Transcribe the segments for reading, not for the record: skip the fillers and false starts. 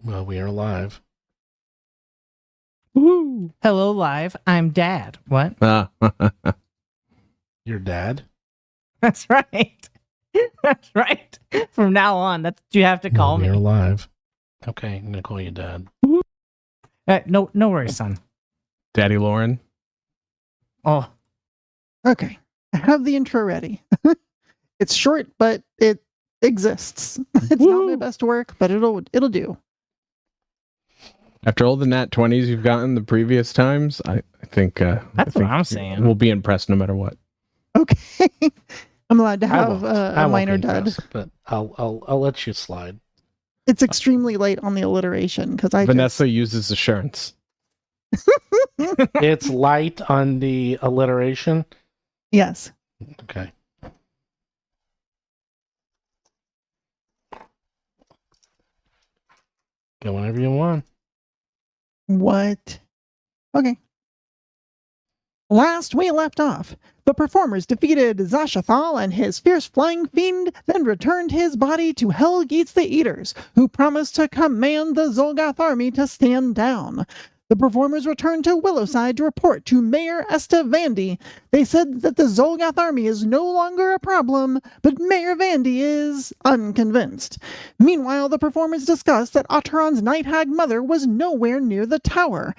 Well, we are live. Woo! Hello, live. I'm Dad. What? Your dad? That's right. That's right. From now on, that's what you have to call we me. are live. Okay, I'm gonna call you Dad. No worries, son. Daddy Lauren. Oh, Okay. I have the intro ready. It's short, but it exists. It's not my best work, but it'll do. After all the nat 20s you've gotten the previous times, I think that's what I'm saying. We'll be impressed no matter what. Okay. I'm allowed to I have won't. I a won't minor be dud. impressed, but I'll let you slide. It's extremely late on the alliteration because I Vanessa uses assurance. It's light on the alliteration. Yes. Okay. Go whenever you want. What? Okay. Last we left off, the performers defeated Zashathal and his fierce flying fiend, then returned his body to Helgeats the Eaters, who promised to command the Zolgath army to stand down. The performers returned to Willowside to report to Mayor Esta Vandy. They said that the Zolgath army is no longer a problem, but Mayor Vandy is unconvinced. Meanwhile, the performers discussed that Otteron's night hag mother was nowhere near the tower.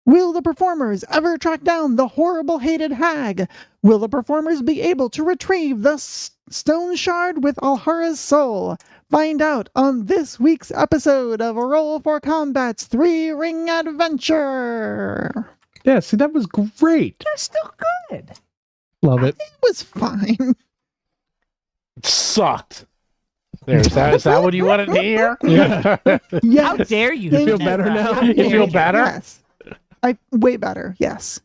Will the performers ever track down the horrible hated hag? Will the performers be able to retrieve the stone shard with Alhara's soul? Find out on this week's episode of Roll for Combat's 3-Ring Adventure. Yeah, see, that was great. They're still good. Love it. It was fine. It sucked. Is that what you wanted to hear? Yeah. Yes. How dare you? You feel better now? You feel better? Yes. Way better. Yes.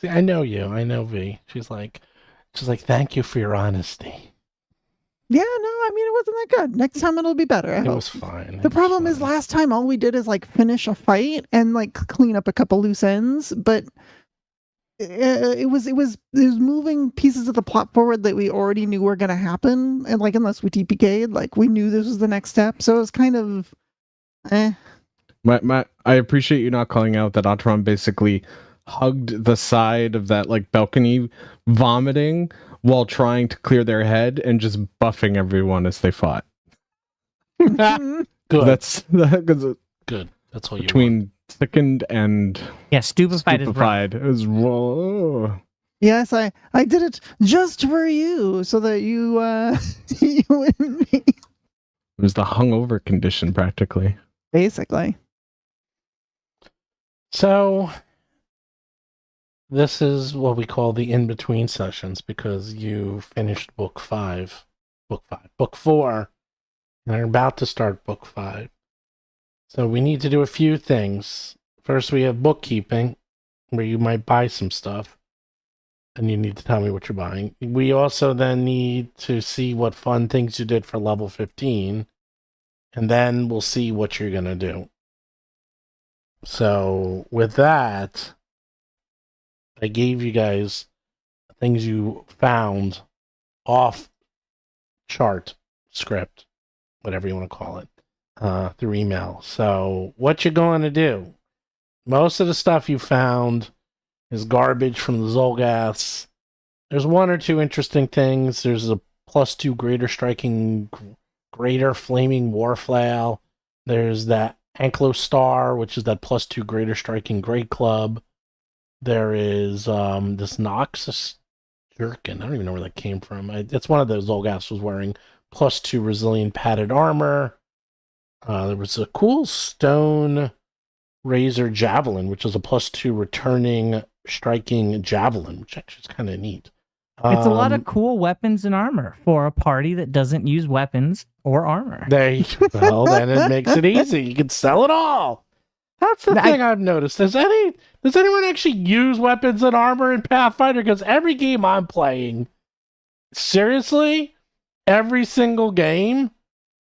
See, I know you. I know V. She's like, thank you for your honesty. Yeah, no, I mean, it wasn't that good. Next time it'll be better. I It hope. was fine. The problem is last time all we did is like finish a fight and like clean up a couple loose ends, but it was moving pieces of the plot forward that we already knew were going to happen, and like unless we TPK'd, like we knew this was the next step, so it was kind of I appreciate you not calling out that Otteron basically hugged the side of that like balcony, vomiting while trying to clear their head and just buffing everyone as they fought. Good. That's Good. That's all you want. between sickened and Yeah, stupefied is rough. stupefied. It was whoa. Yes, I did it just for you so that you you wouldn't be It was the hungover condition practically. basically. So, this is what we call the in-between sessions because you finished book 4, and are about to start book 5. So we need to do a few things. First, we have bookkeeping, where you might buy some stuff, and you need to tell me what you're buying. We also then need to see what fun things you did for level 15, and then we'll see what you're going to do. So, with that, I gave you guys things you found off chart script, whatever you want to call it, through email. So, what you're going to do? Most of the stuff you found is garbage from the Zolgaths. There's one or two interesting things. There's a +2 greater striking, greater flaming warflail. There's that Ankylostar, which is that +2 greater striking great club. There is this Noxus jerkin. I don't even know where that came from. It's one of those Zolgaths was wearing +2 resilient padded armor. There was a cool stone razor javelin, which is a +2 returning striking javelin, which actually is kind of neat. It's a lot of cool weapons and armor for a party that doesn't use weapons or armor. Well, then it makes it easy. You can sell it all. That's the thing I've noticed. Does anyone actually use weapons and armor in Pathfinder? Because every game I'm playing, seriously, every single game,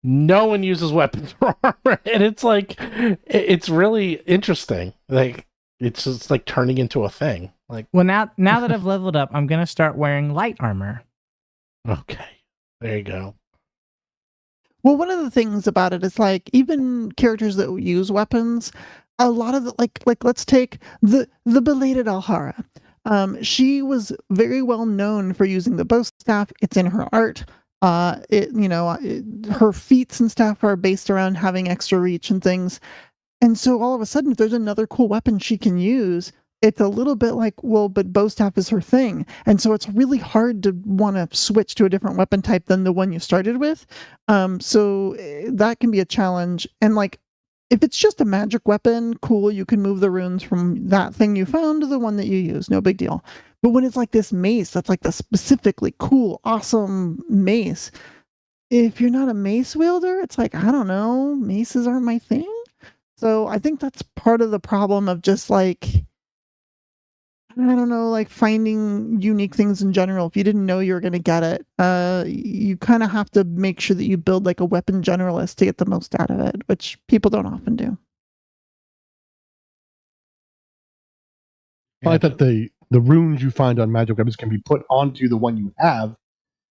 no one uses weapons or armor, and it's like it's really interesting. Like it's just like turning into a thing. Like, Well, now that I've leveled up, I'm gonna start wearing light armor. okay, there you go. Well, one of the things about it is like even characters that use weapons, a lot of the, like let's take the belated Alhara. She was very well known for using the bow staff. It's in her art. Her feats and stuff are based around having extra reach and things. And so all of a sudden, if there's another cool weapon she can use, it's a little bit like, well, but bow staff is her thing. And so it's really hard to want to switch to a different weapon type than the one you started with. That can be a challenge. And like, if it's just a magic weapon, cool, you can move the runes from that thing you found to the one that you use. No big deal. But when it's like this mace, that's like the specifically cool, awesome mace. If you're not a mace wielder, it's like, I don't know, maces aren't my thing. So I think that's part of the problem of just like, I don't know, like finding unique things in general. If you didn't know you were going to get it, you kind of have to make sure that you build like a weapon generalist to get the most out of it, which people don't often do. I like that the runes you find on magic weapons can be put onto the one you have,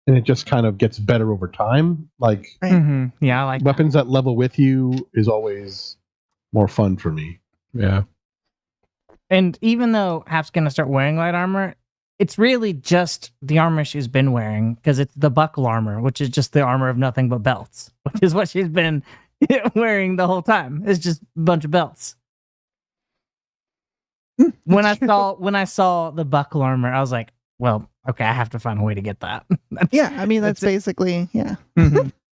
and it just kind of gets better over time. Like Right. Yeah, I like weapons that level with you is always more fun for me. Yeah. And even though Hap's going to start wearing light armor, it's really just the armor she's been wearing, because it's the buckle armor, which is just the armor of nothing but belts, which is what she's been wearing the whole time. It's just a bunch of belts. When I saw the buckle armor, I was like, well, okay, I have to find a way to get that. Yeah, I mean, that's it. basically, yeah.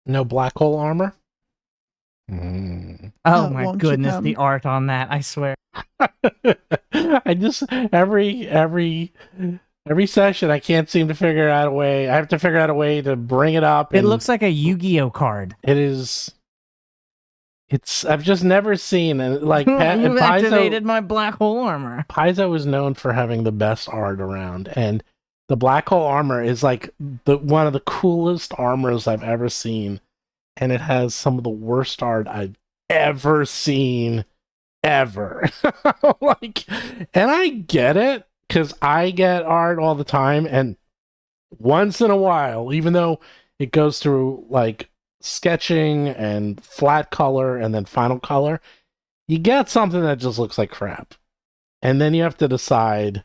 No black hole armor? Oh Oh, my won't you goodness, come? the art on that, I swear. I just every session I can't seem to figure out a way. I have to figure out a way to bring it up. It and looks like a Yu-Gi-Oh card. it's I've just never seen and like You activated Paizo, my black hole armor. Paizo is known for having the best art around, and the black hole armor is like one of the coolest armors I've ever seen, and it has some of the worst art I've ever seen ever. Like, and I get it because I get art all the time, and once in a while, even though it goes through like sketching and flat color and then final color, you get something that just looks like crap, and then you have to decide,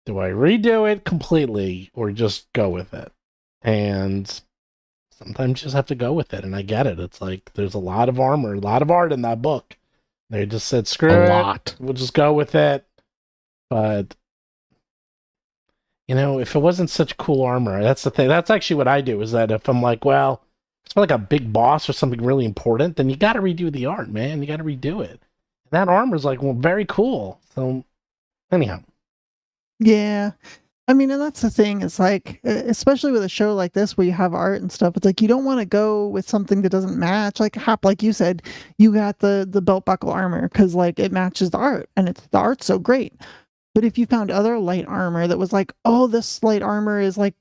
do I redo it completely or just go with it? And sometimes you just have to go with it, and I get it. It's like there's a lot of armor, a lot of art in that book. They just said, screw A it, lot. we'll just go with it. But you know, if it wasn't such cool armor, that's the thing. That's actually what I do, is that if I'm like, well, it's like a big boss or something really important, then you got to redo the art, man. You got to redo it. And that armor's like, well, very cool. So anyhow. Yeah. I mean, and that's the thing. It's like, especially with a show like this where you have art and stuff, it's like you don't want to go with something that doesn't match. Like Hap, like you said, you got the belt buckle armor because like it matches the art, and the art's so great. But if you found other light armor that was like, oh, this light armor is like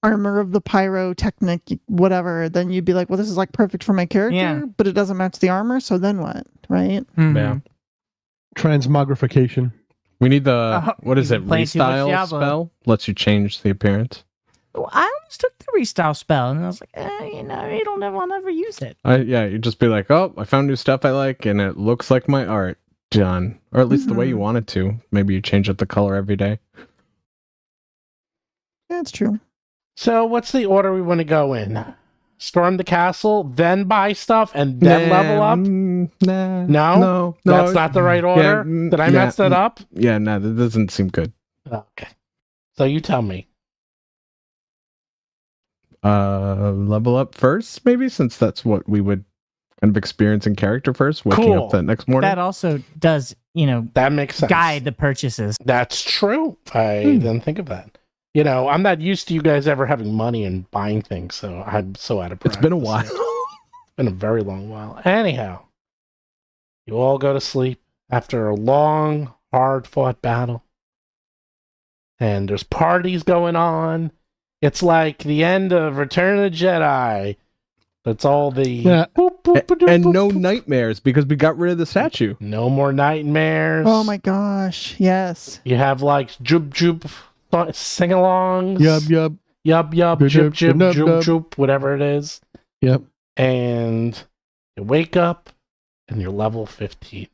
armor of the pyrotechnic, whatever, then you'd be like, well, this is like perfect for my character, Yeah. but it doesn't match the armor. So then what? Right? Yeah. Transmogrification. We need the what is you've it? been playing too much Restyle Diablo. spell lets you change the appearance. Well, I almost took the restyle spell, and I was like, I'll never use it. Yeah, you just be like, oh, I found new stuff I like, and it looks like my art. Done, or at least the way you want it to. Maybe you change up the color every day. That's true. So what's the order we want to go in? Storm the castle, then buy stuff, and then level up? No? That's not the right order? Did I mess that up? Yeah, no, that doesn't seem good. Okay. So you tell me. Level up first, maybe, since that's what we would kind of experience in character first, waking Cool. up that next morning. That also does, That makes sense. guide the purchases. That's true. I didn't think of that. You know, I'm not used to you guys ever having money and buying things, so I'm so out of practice. It's been a while. It's been a very long while. Anyhow, you all go to sleep after a long, hard-fought battle. And there's parties going on. It's like the end of Return of the Jedi. That's all the... Yeah. boop, boop, boop, And boop, no boop. nightmares because we got rid of the statue. No more nightmares. Oh my gosh. Yes. You have like joop joop sing-alongs. Yup. Yup, yup, Jup, jip, jup, jip, nub, joop, nub. joop, whatever it is. Yep. and you wake up and you're level 15,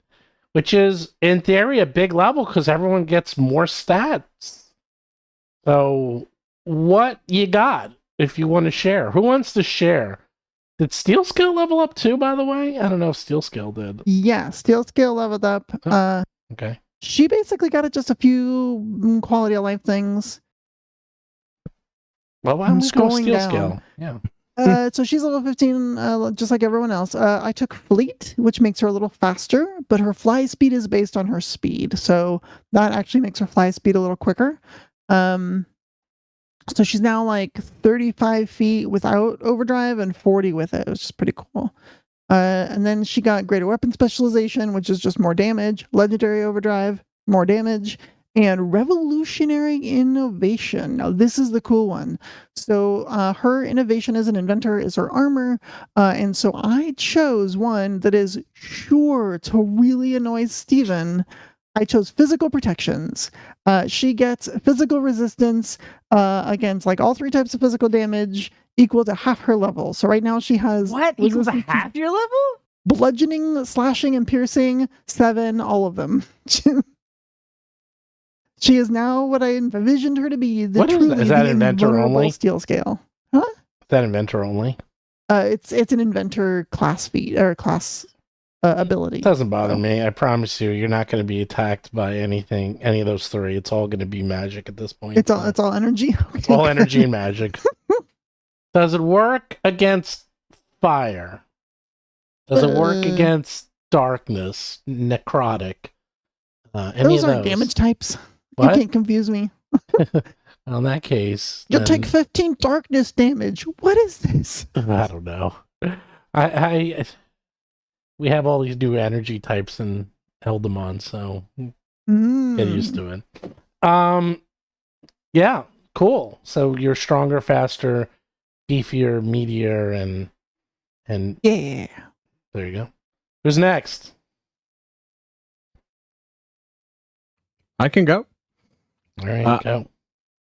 which is in theory a big level because everyone gets more stats. So what you got if you want to share? Who wants to share? Did Steel Scale level up too, by the way? I don't know if Steel Scale did. Yeah, Steel Scale leveled up. Oh. Okay. She basically got just a few quality of life things. Well, why don't we go with Scrolling Steel down. Scale? Yeah. So she's level 15, just like everyone else. I took Fleet, which makes her a little faster, but her fly speed is based on her speed. So that actually makes her fly speed a little quicker. So she's now like 35 feet without overdrive and 40 with it, which is pretty cool. And then she got greater weapon specialization, which is just more damage, legendary overdrive, more damage, and revolutionary innovation. Now, this is the cool one. So her innovation as an inventor is her armor. And so I chose one that is sure to really annoy Steven. I chose physical protections. She gets physical resistance against like all 3 types of physical damage equal to half her level. So right now she has What? Equals a resistance to half your level? bludgeoning, slashing, and piercing, 7, all of them. She is now what I envisioned her to be. What is that? Is that the inventor invulnerable only? Steel Scale. Is that inventor only? It's an inventor class feat or class ability. It doesn't bother So. me. I promise you, you're not going to be attacked by anything, any of those 3. It's all going to be magic at this point. It's all energy. It's all energy and magic. Does it work against fire? Does it work against darkness, necrotic? Any Those of aren't those? damage types. What? You can't confuse me. Well, in that case, You'll then- take 15 darkness damage. What is this? I don't know. We have all these new energy types in Eldamon, so get used to it. Yeah, cool. So you're stronger, faster, beefier, meatier, and Yeah. there you go. Who's next? I can go. All right, go.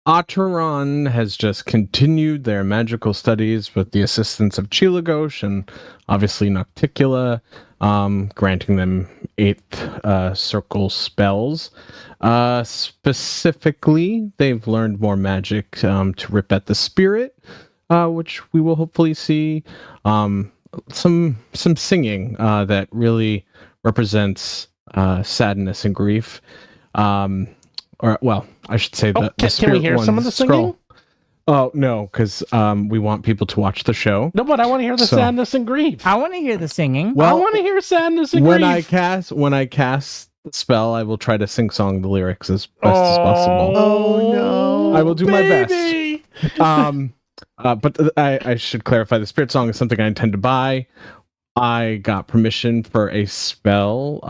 Acheron has just continued their magical studies with the assistance of Chilagosh and obviously Nocticula, granting them 8th circle spells. Specifically, they've learned more magic to rip at the spirit, which we will hopefully see. Some singing that really represents sadness and grief. Or, well, I should say that the Can we spirit hear some of the one's singing? Oh, no, because we want people to watch the show. No, but I want to hear the So- sadness and grief. I want to hear the singing. Well, I want to hear sadness and when grief. I cast the spell, I will try to sing song the lyrics as best as possible. Oh, no. I will do my best. baby. But I should clarify, the spirit song is something I intend to buy. I got permission for a spell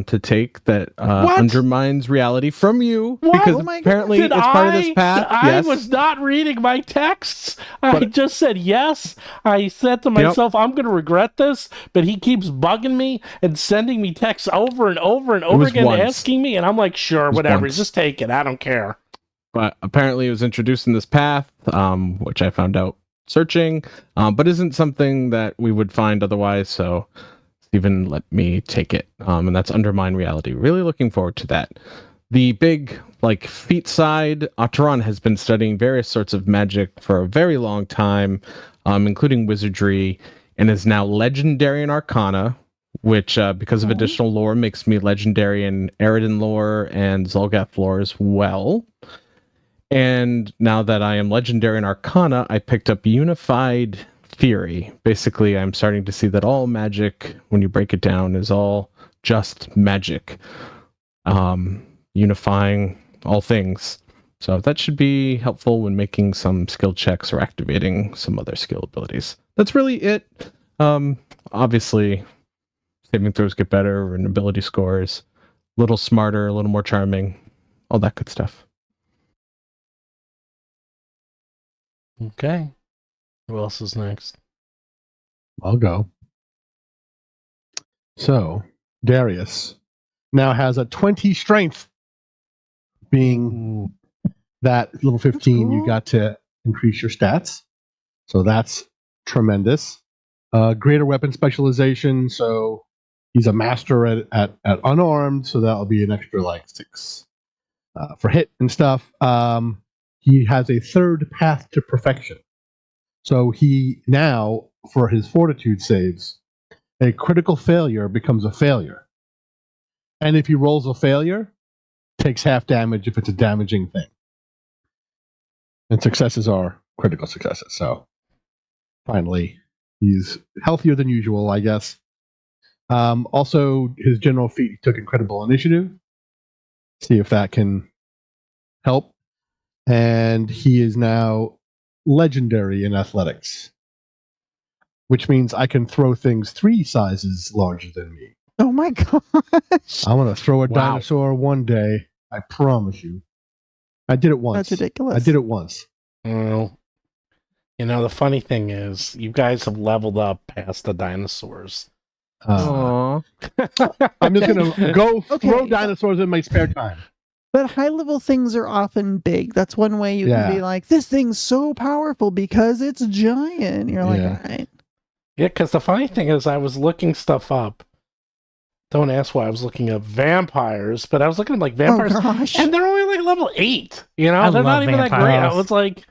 to take that What? undermines reality from you What? because Oh my apparently Did it's part of this path. I Yes. was not reading my texts. I But- just said yes. I said to myself, I'm going to regret this, but he keeps bugging me and sending me texts over and over and over was again, once. asking me, and I'm like, sure, was whatever, once. just take it. I don't care. But apparently it was introduced in this path, which I found out searching, but isn't something that we would find otherwise. So Stephen let me take it, and that's Undermine Reality. Really looking forward to that. The big feat side, Acheron has been studying various sorts of magic for a very long time, including wizardry, and is now legendary in Arcana, which because of additional lore makes me legendary in Eridan lore and Zolgath lore as well. And now that I am legendary in Arcana, I picked up Unified Theory. Basically, I'm starting to see that all magic, when you break it down, is all just magic. Unifying all things. So that should be helpful when making some skill checks or activating some other skill abilities. That's really it. Obviously, saving throws get better and ability scores. A little smarter, a little more charming. All that good stuff. Okay. Who else is next? I'll go. So, Darius now has a 20 strength, being that little 15 you cool. got to increase your stats. So that's tremendous. Greater weapon specialization, so he's a master at unarmed, so that'll be an extra like 6 for hit and stuff. He has a third path to perfection. So he now, for his fortitude saves, a critical failure becomes a failure. And if he rolls a failure, takes half damage if it's a damaging thing. And successes are critical successes. So finally, he's healthier than usual, I guess. Also, his general feat, he took incredible initiative. See if that can help. And he is now legendary in athletics, which means I can throw things 3 sizes larger than me. Oh my gosh. I'm going to throw a Wow. dinosaur one day. I promise you. I did it once. That's ridiculous. I did it once. Well, the funny thing is, you guys have leveled up past the dinosaurs. Aw. I'm just going to go Okay. throw dinosaurs in my spare time. But high level things are often big. That's one way you can be like, this thing's so powerful because it's giant. You're like, Yeah. all right. Yeah, because the funny thing is, I was looking stuff up. Don't ask why I was looking up vampires, but I was looking at like vampires, Oh gosh. and they're only like level 8. They're I not love even that great. I vampires. was like,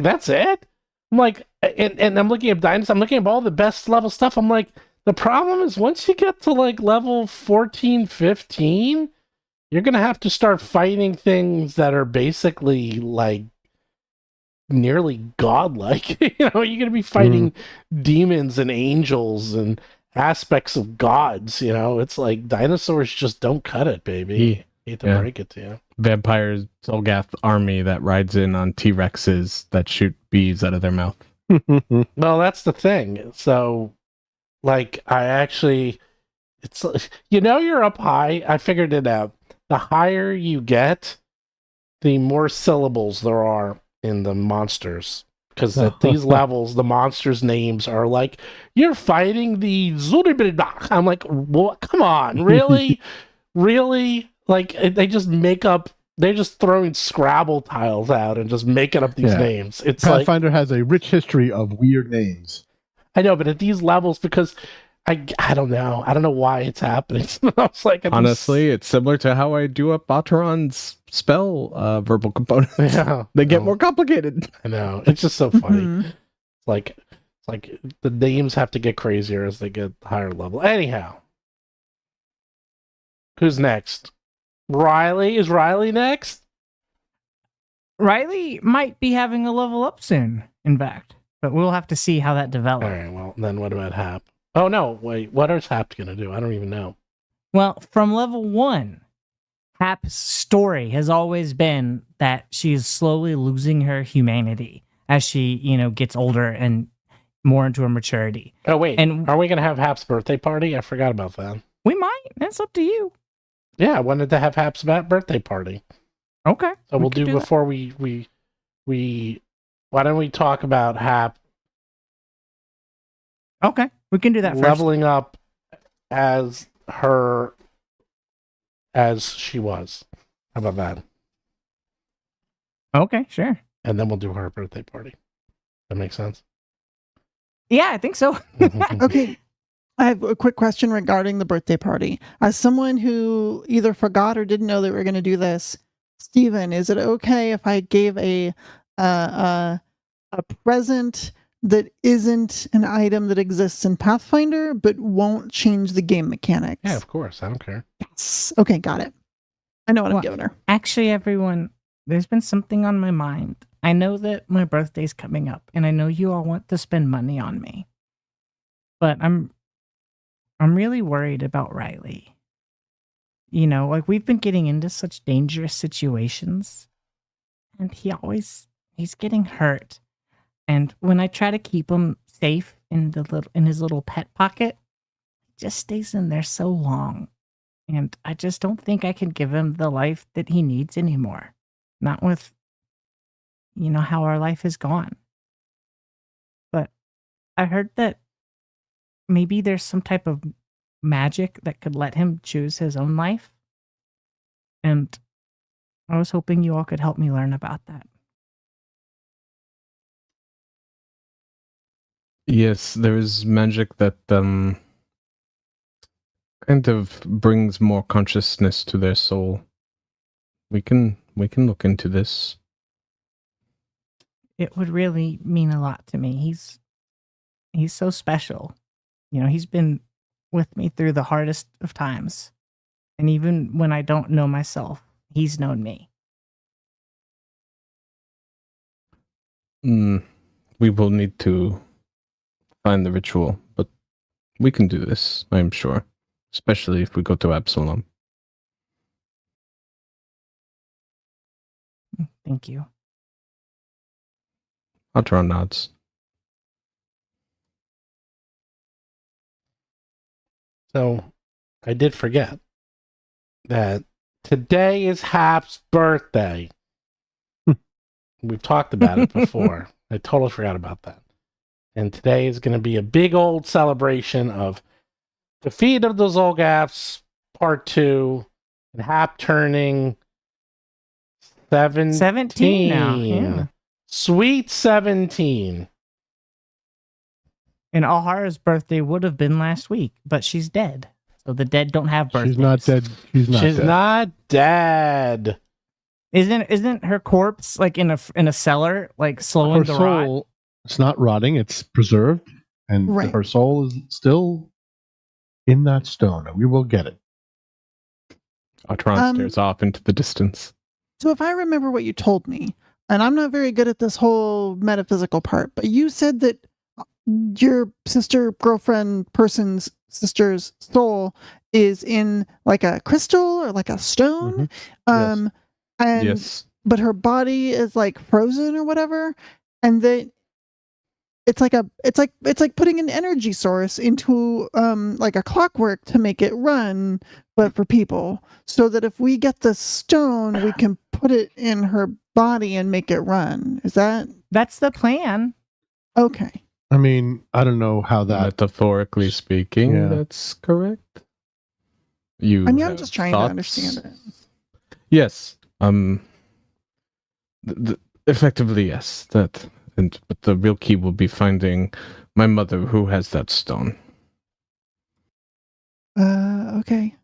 that's it. I'm like, and I'm looking at dinosaurs. I'm looking at all the best level stuff. I'm like, the problem is once you get to like level 14, 15, you're gonna have to start fighting things that are basically like nearly godlike. You're gonna be fighting demons and angels and aspects of gods. It's like dinosaurs just don't cut it, baby. Hate to Yeah. break it to you. Vampires, Zolgath army that rides in on T-Rexes that shoot bees out of their mouth. Well, that's the thing. So, like, I actually, it's you're up high. I figured it out. The higher you get, the more syllables there are in the monsters. Because at these levels, the monsters' names are like, you're fighting the Zuribidak. I'm like, what? Come on, really? Really? Like, they just make up, they're just throwing Scrabble tiles out and just making up these Yeah. names. It's like, Pathfinder has a rich history of weird names. I know, but at these levels, because I don't know. I don't know why it's happening. I was like, Honestly, it's similar to how I do up Bateron's spell verbal components. yeah, They get no, more complicated. I know. It's just so funny. Mhm. It's like the names have to get crazier as they get higher level. Anyhow, who's next? Riley? Is Riley next? Riley might be having a level up soon, in fact, but we'll have to see how that All develops. right. Well, then what about Hap? Oh no! Wait, what is Hap gonna do? I don't even know. Well, from level 1, Hap's story has always been that she is slowly losing her humanity as she, gets older and more into her maturity. Oh wait, And are we gonna have Hap's birthday party? I forgot about that. we might. That's up to you. Yeah, I wanted to have Hap's birthday party. Okay. So we'll can do that. before we why don't we talk about Hap Okay. We can do that first. leveling up as she was. How about that? Okay, sure. And then we'll do her birthday party. That makes sense. Yeah, I think so. Okay. I have a quick question regarding the birthday party. As someone who either forgot or didn't know that we were going to do this, Steven, is it okay if I gave a present that isn't an item that exists in Pathfinder but won't change the game mechanics? Yeah, of course. I don't care. Yes. Okay, got it. I know what I'm Well, giving her. Actually, everyone, there's been something on my mind. I know that my birthday's coming up, and I know you all want to spend money on me. But I'm really worried about Riley. Like we've been getting into such dangerous situations, and he's getting hurt. And when I try to keep him safe in his little pet pocket, he just stays in there so long. And I just don't think I can give him the life that he needs anymore. Not with, how our life has gone. But I heard that maybe there's some type of magic that could let him choose his own life. And I was hoping you all could help me learn about that. Yes, there is magic that kind of brings more consciousness to their soul. We can look into this. It would really mean a lot to me. He's so special. He's been with me through the hardest of times. And even when I don't know myself, he's known me. We will need to find the ritual, but we can do this, I'm sure. Especially if we go to Absalom. Thank you. Atron nods. So, I did forget that today is Hap's birthday. We've talked about it before. I totally forgot about that. And today is going to be a big old celebration of Defeat of the Zolgaths, Part 2, and Hap turning 17. 17 now. Yeah. Sweet 17. And Alhara's birthday would have been last week, but she's dead. So the dead don't have birthdays. She's not dead. She's She's not not dead. dead. Isn't her corpse like in a cellar, like slowing Her the soul, rot? it's not rotting. It's preserved, and Right. her soul is still in that stone. And we will get it. Atron stares off into the distance. So if I remember what you told me, and I'm not very good at this whole metaphysical part, but you said that your sister, girlfriend, person's sister's soul is in like a crystal or like a stone. Yes. And Yes. but her body is like frozen or whatever, and then it's like putting an energy source into like a clockwork to make it run, but for people, so that if we get the stone, we can put it in her body and make it run. Is that That's the plan. okay? I mean, I don't know how that. Metaphorically speaking, Yeah. that's correct. You I'm have just trying to thoughts? understand it. Yes. Effectively, yes. But the real key will be finding my mother, who has that stone. Okay.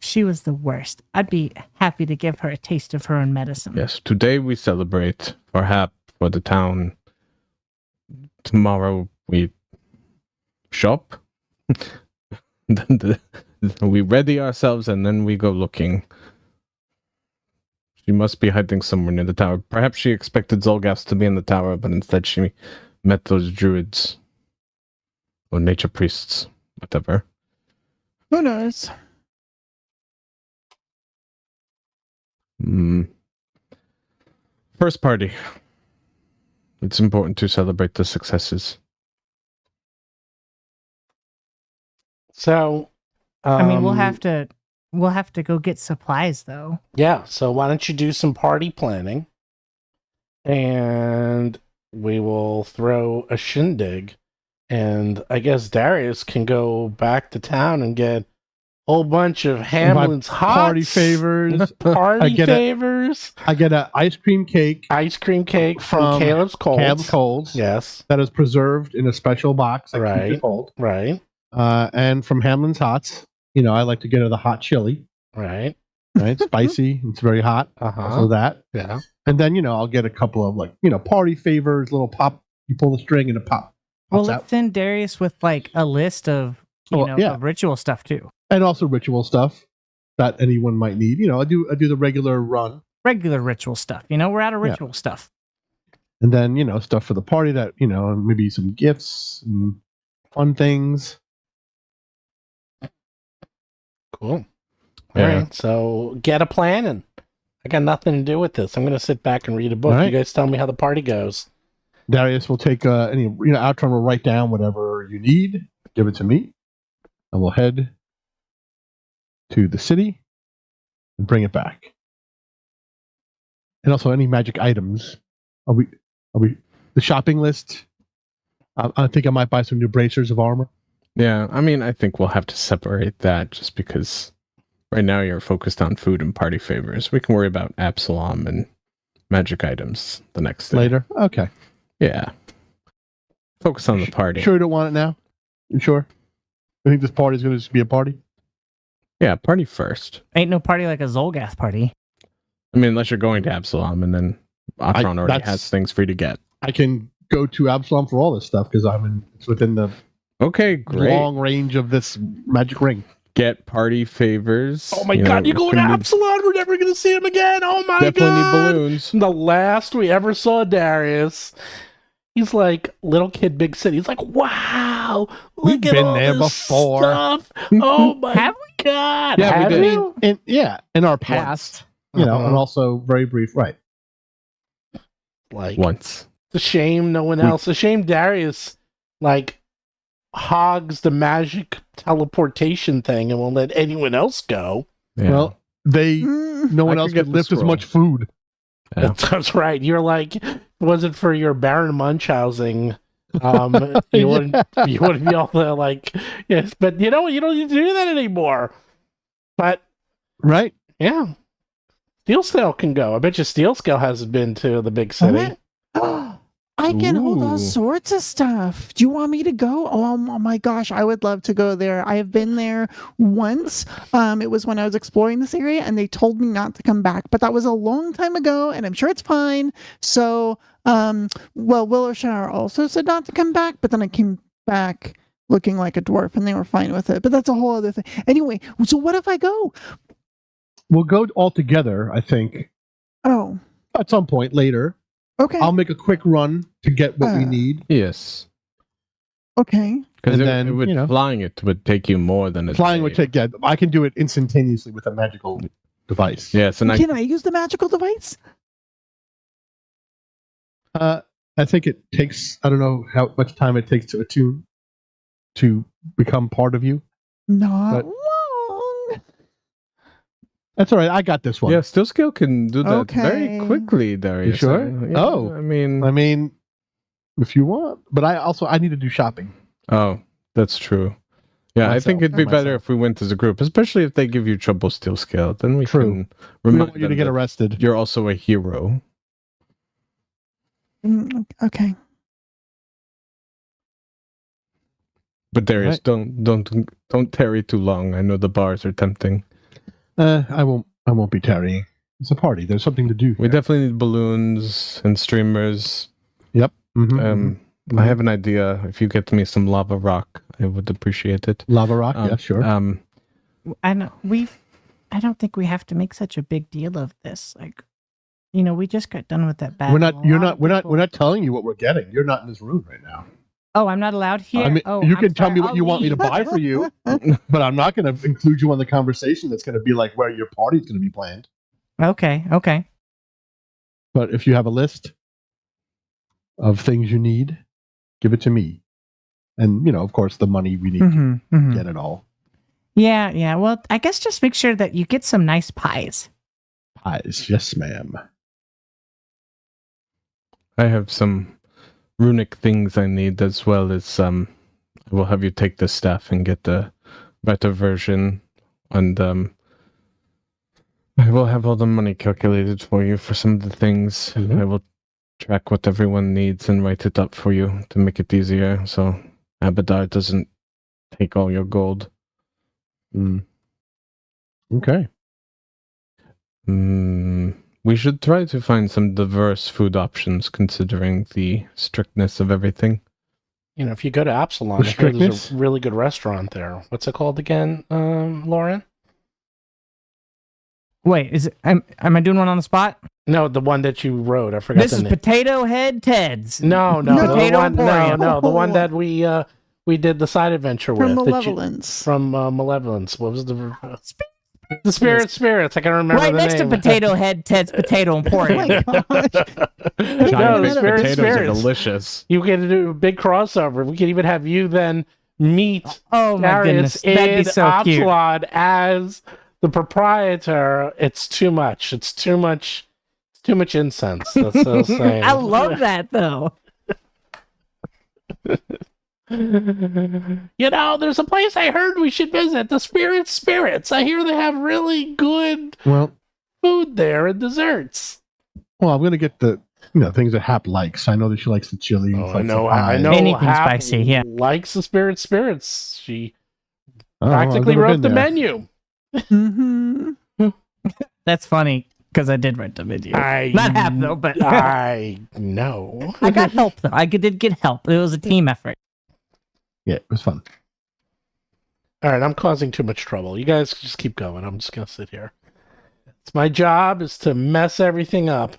She was the worst. I'd be happy to give her a taste of her own medicine. Yes. Today we celebrate for Hap, for the town. Tomorrow we shop. We ready ourselves and then we go looking. She must be hiding somewhere near the tower. Perhaps she expected Zolgaths to be in the tower, but instead she met those druids. Or nature priests. Whatever. Who knows? First party. It's important to celebrate the successes. So, I mean, we'll have to go get supplies though. Yeah, so why don't you do some party planning? And we will throw a shindig. And I guess Darius can go back to town and get a whole bunch of Hamlin's hots. Party favors. Party favors. I get an ice cream cake. Ice cream cake from Caleb's Colds. Caleb's Colds. Yes. That is preserved in a special box. That keeps Right. it cold. Right. And from Hamlin's Hots, I like to get her the hot chili. Right. Right, spicy. It's very hot. Uh-huh. So that. Yeah. And then I'll get a couple of party favors, little pop. You pull the string and it pop. Well, pops let's out. send Darius with like a list of of ritual stuff too. And also ritual stuff that anyone might need. I do the regular run. Regular ritual stuff. We're out of ritual stuff. And then stuff for the party that maybe some gifts and fun things. Cool. Yeah. All right. So get a plan, and I got nothing to do with this. I'm going to sit back and read a book. All right. You guys tell me how the party goes. Darius will take any Outron will write down whatever you need, give it to me, and we'll head to the city and bring it back. And also any magic items. Are we the shopping list? I think I might buy some new bracers of armor. Yeah, I mean, I think we'll have to separate that just because right now you're focused on food and party favors. We can worry about Absalom and magic items the next day. Later. Okay. Yeah. Focus on the party. Sure, you don't want it now. You sure? I think this party is going to just be a party. Yeah, party first. Ain't no party like a Zolgath party. I mean, unless you're going to Absalom, and then Atron already that's- has things for you to get. I can go to Absalom for all this stuff because it's within the Okay, great. long range of this magic ring. Get party favors. Oh my god, you going to can be- Absalon? We're never going to see him again. Oh my Definitely god. need balloons. The last we ever saw Darius, he's like little kid, big city. He's like, wow, We've look at been all there this before." stuff. Oh my Have god. Yeah, we have did. you? In our past, and also very brief, right? Like, Once. it's a shame no one else. A shame Darius like hogs the magic teleportation thing and won't let anyone else go. Yeah. Well, no one I else could get could lift this as roll. much food. Yeah. That's right. You're like, if it wasn't for your Baron Munchausen, you wouldn't be able to like, yes. But you don't need to do that anymore. But Right? yeah, Steel Scale can go. I bet you Steel Scale hasn't been to the big city. I can hold all Ooh. sorts of stuff. Do you want me to go? Oh my gosh, I would love to go there. I have been there once. It was when I was exploring this area, and they told me not to come back. But that was a long time ago, and I'm sure it's fine. So, Willow also said not to come back, but then I came back looking like a dwarf, and they were fine with it. But that's a whole other thing. Anyway, so what if I go? We'll go all together, I think, Oh, at some point later. okay, I'll make a quick run to get what we Uh. need. Yes. okay. Because And then, flying it would take you more than a Flying day. would take, I can do it instantaneously with a magical device. Yes, and Can I use the magical device? I think it takes, I don't know how much time it takes to attune to become part of you. Not But- long. That's all right. I got this one. Yeah, Steel Scale can do that very Okay. quickly, Darius. sure? Yeah, Oh. I mean, I mean, if you want, but I need to do shopping. oh, that's true. Yeah, I think Myself. it'd be Myself. better if we went as a group, especially if they give you trouble Steel Scale. Then we True. can We don't remind want you to them get that arrested. you're also a hero. Okay. But Darius, Right. don't tarry too long. I know the bars are tempting. I won't be tarrying. It's a party. There's something to do. We definitely need balloons and streamers. Mhm. I have an idea. If you get me some lava rock, I would appreciate it. Lava rock. Yeah, sure. I don't think we have to make such a big deal of this. Like, we just got done with that battle. we're not. A You're lot not. of We're not. people- We're not telling you what we're getting. You're not in this room right now. Oh, I'm not allowed here. I mean, oh, you I'm can tell sorry. me what I'll you want me to leave. buy for you, but I'm not going to include you in the conversation. That's going to be like where your party's going to be planned. Okay. But if you have a list of things you need, give it to me, and of course, the money we need to get it all. Yeah. Well, I guess just make sure that you get some nice pies. Pies, yes, ma'am. I have some runic things I need, as well as I will have you take the staff and get the better version, and I will have all the money calculated for you for some of the things. Mhm. I will track what everyone needs and write it up for you to make it easier, so Abadar doesn't take all your gold. Okay. We should try to find some diverse food options, considering the strictness of everything. If you go to Absalon, The I hear there's strictness? a really good restaurant there. What's it called again, Lauren? Wait, am I doing one on the spot? No, the one that you wrote. I forgot This the is name. Potato Head Ted's. No, Potato the one, Emporium. the one that we did the side adventure From with. Malevolence. From Malevolence. What was the Spirits? I can remember Right the next name. to Potato Head Ted's Potato Oh Emporium. my gosh. Giant no, baked the potatoes are Spirits. delicious. You can do a big crossover. We can even have you then meet Oh my Darius goodness, that'd be in so cute. Absalon as the proprietor. It's too much. It's too much. It's too much incense. That's what I was saying. I love that though. There's a place I heard we should visit. The Spirits. I hear they have really good Well, food there and desserts. I'm going to get the things that Hap likes. I know that she likes the chili. Oh, likes I the know. pie. I know. Anything Hap spicy, yeah. likes the spirits. She Oh, well, I've practically never wrote been the there. menu. Mm-hmm. That's funny because I did write the video. I Not half though, but I know. I got help though. I did get help. It was a team effort. Yeah, it was fun. All right, I'm causing too much trouble. You guys just keep going. I'm just gonna sit here. It's my job is to mess everything up.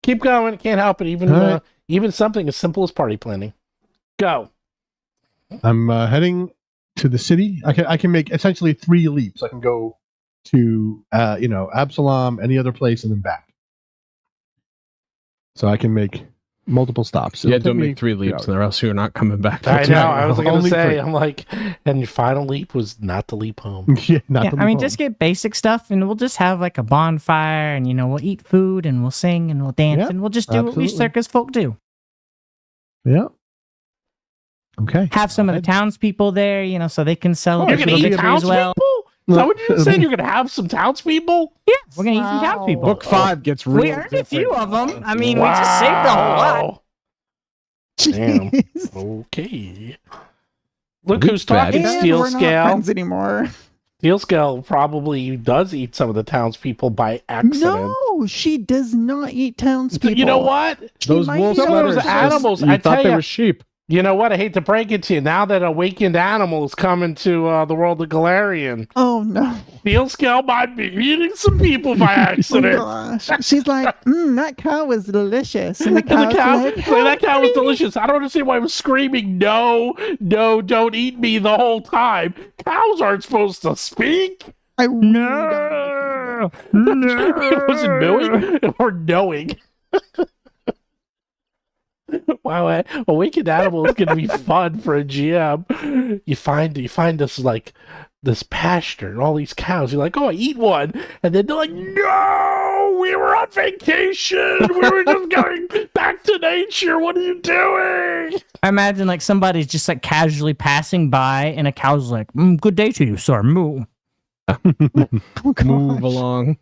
Keep going. Can't help it. Even All right. even something as simple as party planning. Go. I'm heading to the city. I can make essentially 3 leaps. I can go to Absalom, any other place, and then back. So I can make multiple stops. Yeah, It'll don't take me make 3 3 leaps, hours. or else you're not coming back. I know. tonight. I was going to Only say. 3. I'm like, and your final leap was not the leap home. Yeah, not Yeah, the I mean, home. just get basic stuff, and we'll just have like a bonfire, and we'll eat food, and we'll sing, and we'll dance, Yep, and we'll just do what we absolutely. circus folk do. Yeah. Okay. Have some of the townspeople there, so they can celebrate You're going to the eat victory as well. townspeople? Is that what you just said? You're going to have some townspeople? Yeah, we're gonna eat some Wow. townspeople. Book 5 gets real We earned a few different. of them. I mean, we just saved a whole lot. Damn. Jeez. Okay. Look We who's talking, bad. And Steel we're not Scale. friends anymore. Steel Scale probably does eat some of the townspeople by accident. No, she does not eat townspeople. You know what? Those might wolf eat some of those sweaters. animals, You I thought tell they ya. were sheep. You know what? I hate to break it to you. Now that awakened animals come into the world of Galarian, Oh no. Steel Scale might be eating some people by Oh accident. gosh. She's like, that cow was delicious. And the And cow's the cow, like, like, that cow was delicious. I don't understand why it was screaming, no, don't eat me the whole time. Cows aren't supposed to speak. I really don't No. Was it knowing or knowing? Wow, awakened animal is gonna be fun for a GM. You find this pasture and all these cows. You're like, oh, I eat one, and then they're like, no, we were on vacation. We were just going back to nature. What are you doing? I imagine like somebody's just like casually passing by, and a cow's like, "Good day to you, sir." Moo. Oh, Move gosh. along.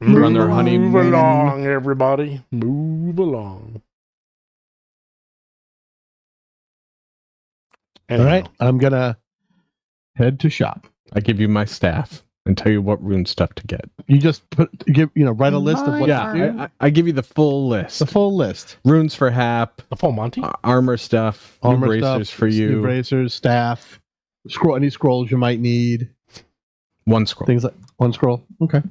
We're on their Move honeymoon. along, everybody. Move along. All right. I'm gonna head to shop. I give you my staff and tell you what rune stuff to get. You just write a list of what Yeah, to do. I give you the full list. The full list. Runes for Hap, The full Monty. armor stuff, new Armor bracers stuff, for new you, bracers, staff, any scrolls you might need. 1 scroll. Things like 1 scroll. Okay.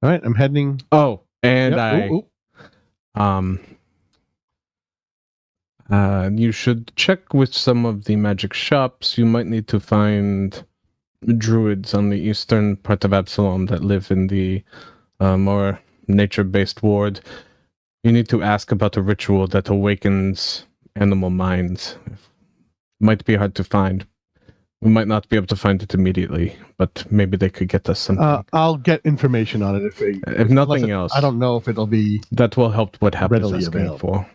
All right. I'm heading. Oh, and Yep. Ooh, ooh. you should check with some of the magic shops. You might need to find druids on the eastern part of Absalom that live in the more nature-based ward. You need to ask about a ritual that awakens animal minds. Might be hard to find. We might not be able to find it immediately, but maybe they could get us something. I'll get information on it If nothing else, I don't know if it'll be that will help what happens readily asking available. for.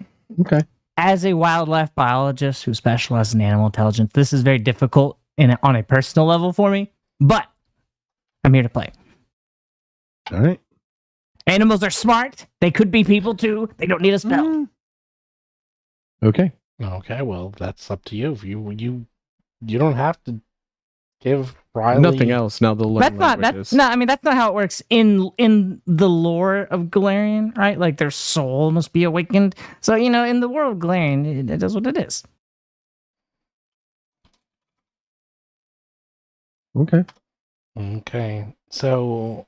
okay. As a wildlife biologist who specializes in animal intelligence, this is very difficult on a personal level for me, but I'm here to play. All right. Animals are smart. They could be people too. They don't need a spell. Mm, Okay. Okay, well, that's up to you. If you don't have to give Riley Nothing else. Now the That's not that's not. I mean, that's not how it works in the lore of Galarian, right? Like their soul must be awakened. So in the world of Galarian, it is what it is. Okay. Okay, so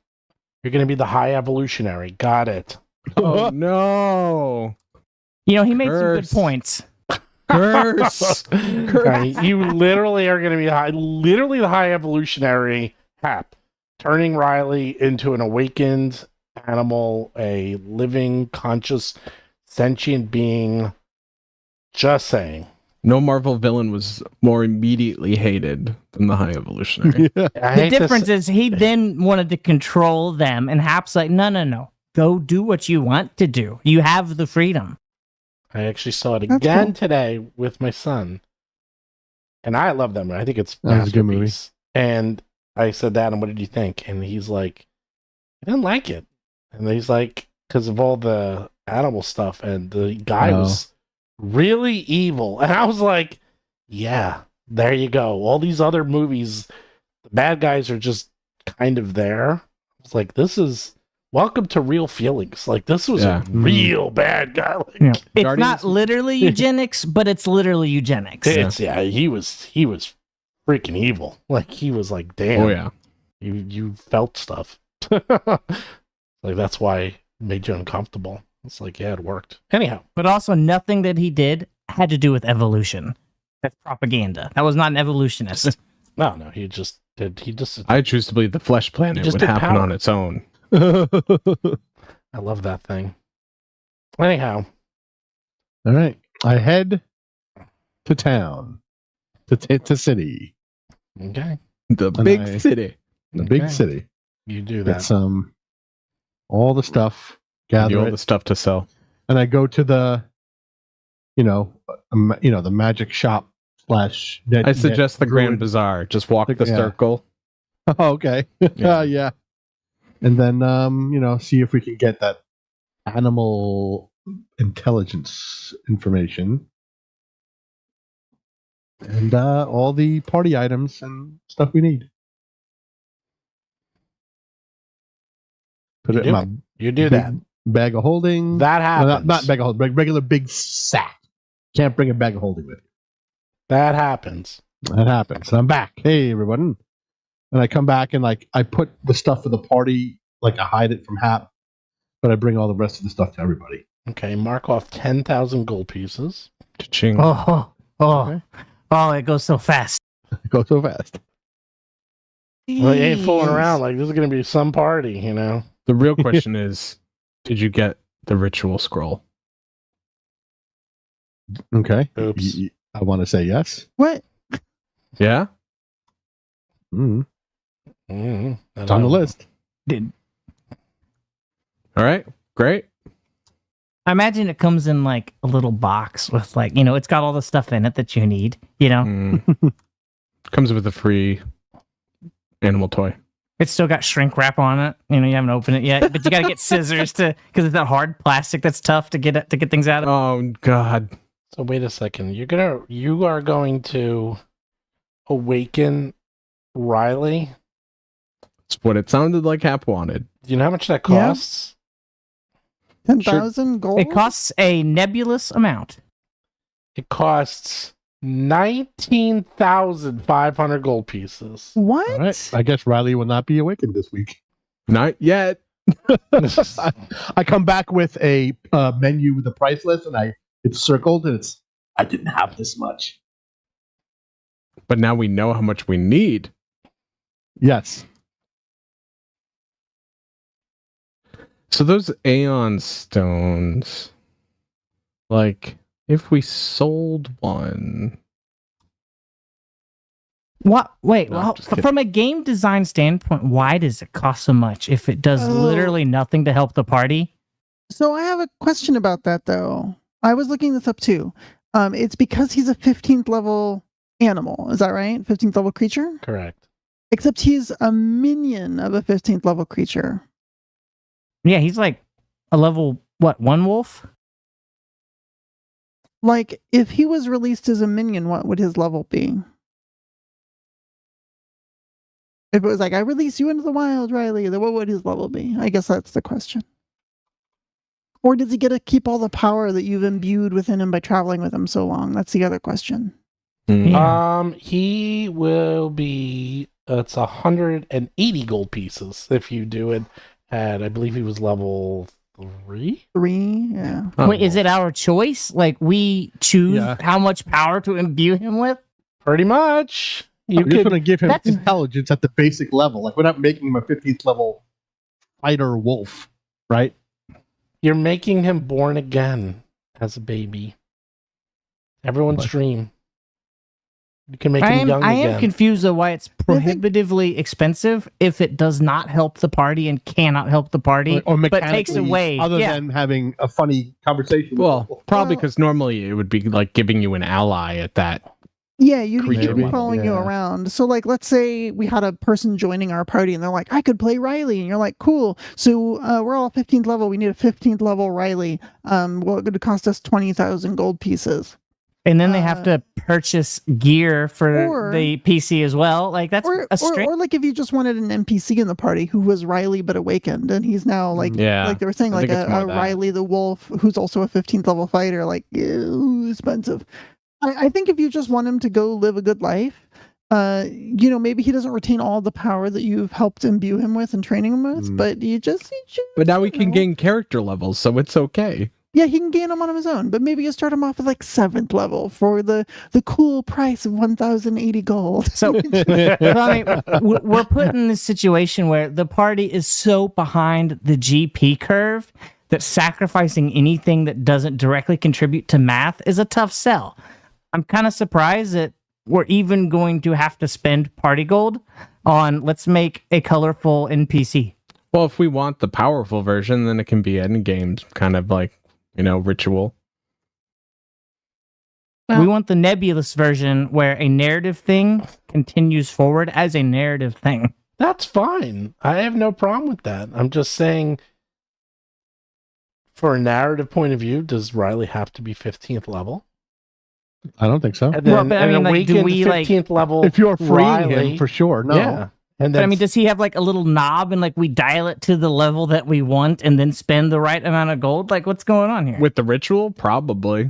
you're going to be the high evolutionary. Got it. Oh no! He made some good Curse. points. Curse! Right, you literally are going to be literally the high evolutionary Hap, turning Riley into an awakened animal, a living, conscious, sentient being. Just saying. No Marvel villain was more immediately hated than the High Evolutionary. I The hate to difference say- is he then wanted to control them, and Hap's like, no. Go do what you want to do. You have the freedom. I actually saw it That's again cool. today with my son, and I love that movie. I think it's That was a good movie. masterpiece. And I said, "Dad, and what did you think?" And he's like, "I didn't like it." And he's like, because of all the animal stuff, and the guy Oh. was really evil. And I was like, yeah, there you go. All these other movies, the bad guys are just kind of there. I was like, this is welcome to real feelings. Like, this was Yeah. a real bad guy. Like, Yeah. It's Guardians- not literally eugenics, but it's literally eugenics. he was freaking evil. Like, he was like, damn. Oh yeah. You felt stuff. Like, that's why it made you uncomfortable. It's like, yeah, it worked. Anyhow, But also, nothing that he did had to do with evolution. That's propaganda. That was not an evolutionist. no, he just I choose to believe the flesh planet just would did happen power. on its own. I love that thing. Anyhow, All right. I head to town, to city, okay, The And big I- city. the big Okay. city. you do Get that. some, all the stuff, Give gather you all it, the stuff to sell. and I go to the, the magic shop / I suggest the Grand Bazaar. Just walk the Yeah. circle. Oh, okay. Yeah. Yeah. And then, see if we can get that animal intelligence information and all the party items and stuff we need. Put You it in my You do big that. bag of holding. That No, happens. not bag of holding, regular big sack. Can't bring a bag of holding with you. That happens. That happens. I'm back. Hey, everyone. And I come back and I put the stuff for the party, I hide it from Hap, but I bring all the rest of the stuff to everybody. Okay, mark off 10,000 gold pieces. Cha-ching. Oh, Okay. it goes so fast. It goes so fast. Well, you ain't fooling Jeez. around. Like, this is going to be some party, you know? The real question is, did you get the ritual scroll? Okay. Oops. I want to say yes. What? Yeah. Mm, Mm-hmm. it's on the list. All right. Great. I imagine it comes in a little box with it's got all the stuff in it that you need, Mm. Comes with a free animal toy. It's still got shrink wrap on it. You haven't opened it yet, but you got to get scissors because it's that hard plastic that's tough to get things out of. Oh God. So wait a second. You are going to awaken Riley. That's what it sounded like Hap wanted. Do you know how much that Yeah. costs? 10,000 gold? It costs a nebulous amount. It costs 19,500 gold pieces. What? All right. I guess Riley will not be awakened this week. Not yet. I come back with a menu with a price list, and it's circled, and I didn't have this much. But now we know how much we need. Yes. So those Aeon stones, if we sold one, What? Wait. No, well, just kidding. from a game design standpoint, why does it cost so much if it does Oh. literally nothing to help the party? So I have a question about that, though. I was looking this up too. It's because he's a 15th level animal. Is that right? 15th level creature? Correct. Except he's a minion of a 15th level creature. Yeah, he's like a level, one wolf? If he was released as a minion, what would his level be? If it was I release you into the wild, Riley, then what would his level be? I guess that's the question. Or does he get to keep all the power that you've imbued within him by traveling with him so long? That's the other question. Yeah. He will be. It's 180 gold pieces if you do it. At I believe he was level 3. 3, yeah. Wait, is it our choice? We choose Yeah. how much power to imbue him with? Pretty much. You You're just could. going to give him that's- intelligence at the basic level. We're not making him a 15th level fighter wolf, right? You're making him born again as a baby. Everyone's What? dream. You can make him young I again. am confused though why it's prohibitively expensive if it does not help the party and cannot help the party, Or but takes mechanically, away. other yeah. than having a funny conversation. Well, probably Well- because normally it would be like giving you an ally at that Yeah, you creature could be level. following you Yeah. around. So, like, let's say we had a person joining our party, and they're like, "I could play Riley," and you're like, "Cool." So, we're all 15th level. We need a 15th level Riley. Well, it would cost us 20,000 gold pieces. And then they have to purchase gear for or- the PC as well. Like that's Or, a strange. or like if you just wanted an NPC in the party who was Riley but awakened, and he's now like Yeah, like they were saying, I like think it's more a that. Riley the Wolf who's also a 15th level fighter. Like, ew, expensive. I think if you just want him to go live a good life, maybe he doesn't retain all the power that you've helped imbue him with and training him with, but you just But now we you can know. gain character levels, so it's okay. Yeah, he can gain them on his own, but maybe you start him off at like 7th level for the cool price of 1,080 gold. So, I mean, we're put in this situation where the party is so behind the GP curve that sacrificing anything that doesn't directly contribute to math is a tough sell. I'm kind of surprised that we're even going to have to spend party gold on let's make a colorful NPC. Well, if we want the powerful version, then it can be end games, kind of like, ritual. We want the nebulous version where a narrative thing continues forward as a narrative thing. That's fine. I have no problem with that. I'm just saying, for a narrative point of view, does Riley have to be 15th level? I don't think so. And then Well, but I an mean, like, do awakened we, like- 15th level If you're freeing Riley, him, for sure. No. Yeah. And But then I mean, does he have like a little knob and like we dial it to the level that we want and then spend the right amount of gold? Like, what's going on here? With the ritual, probably.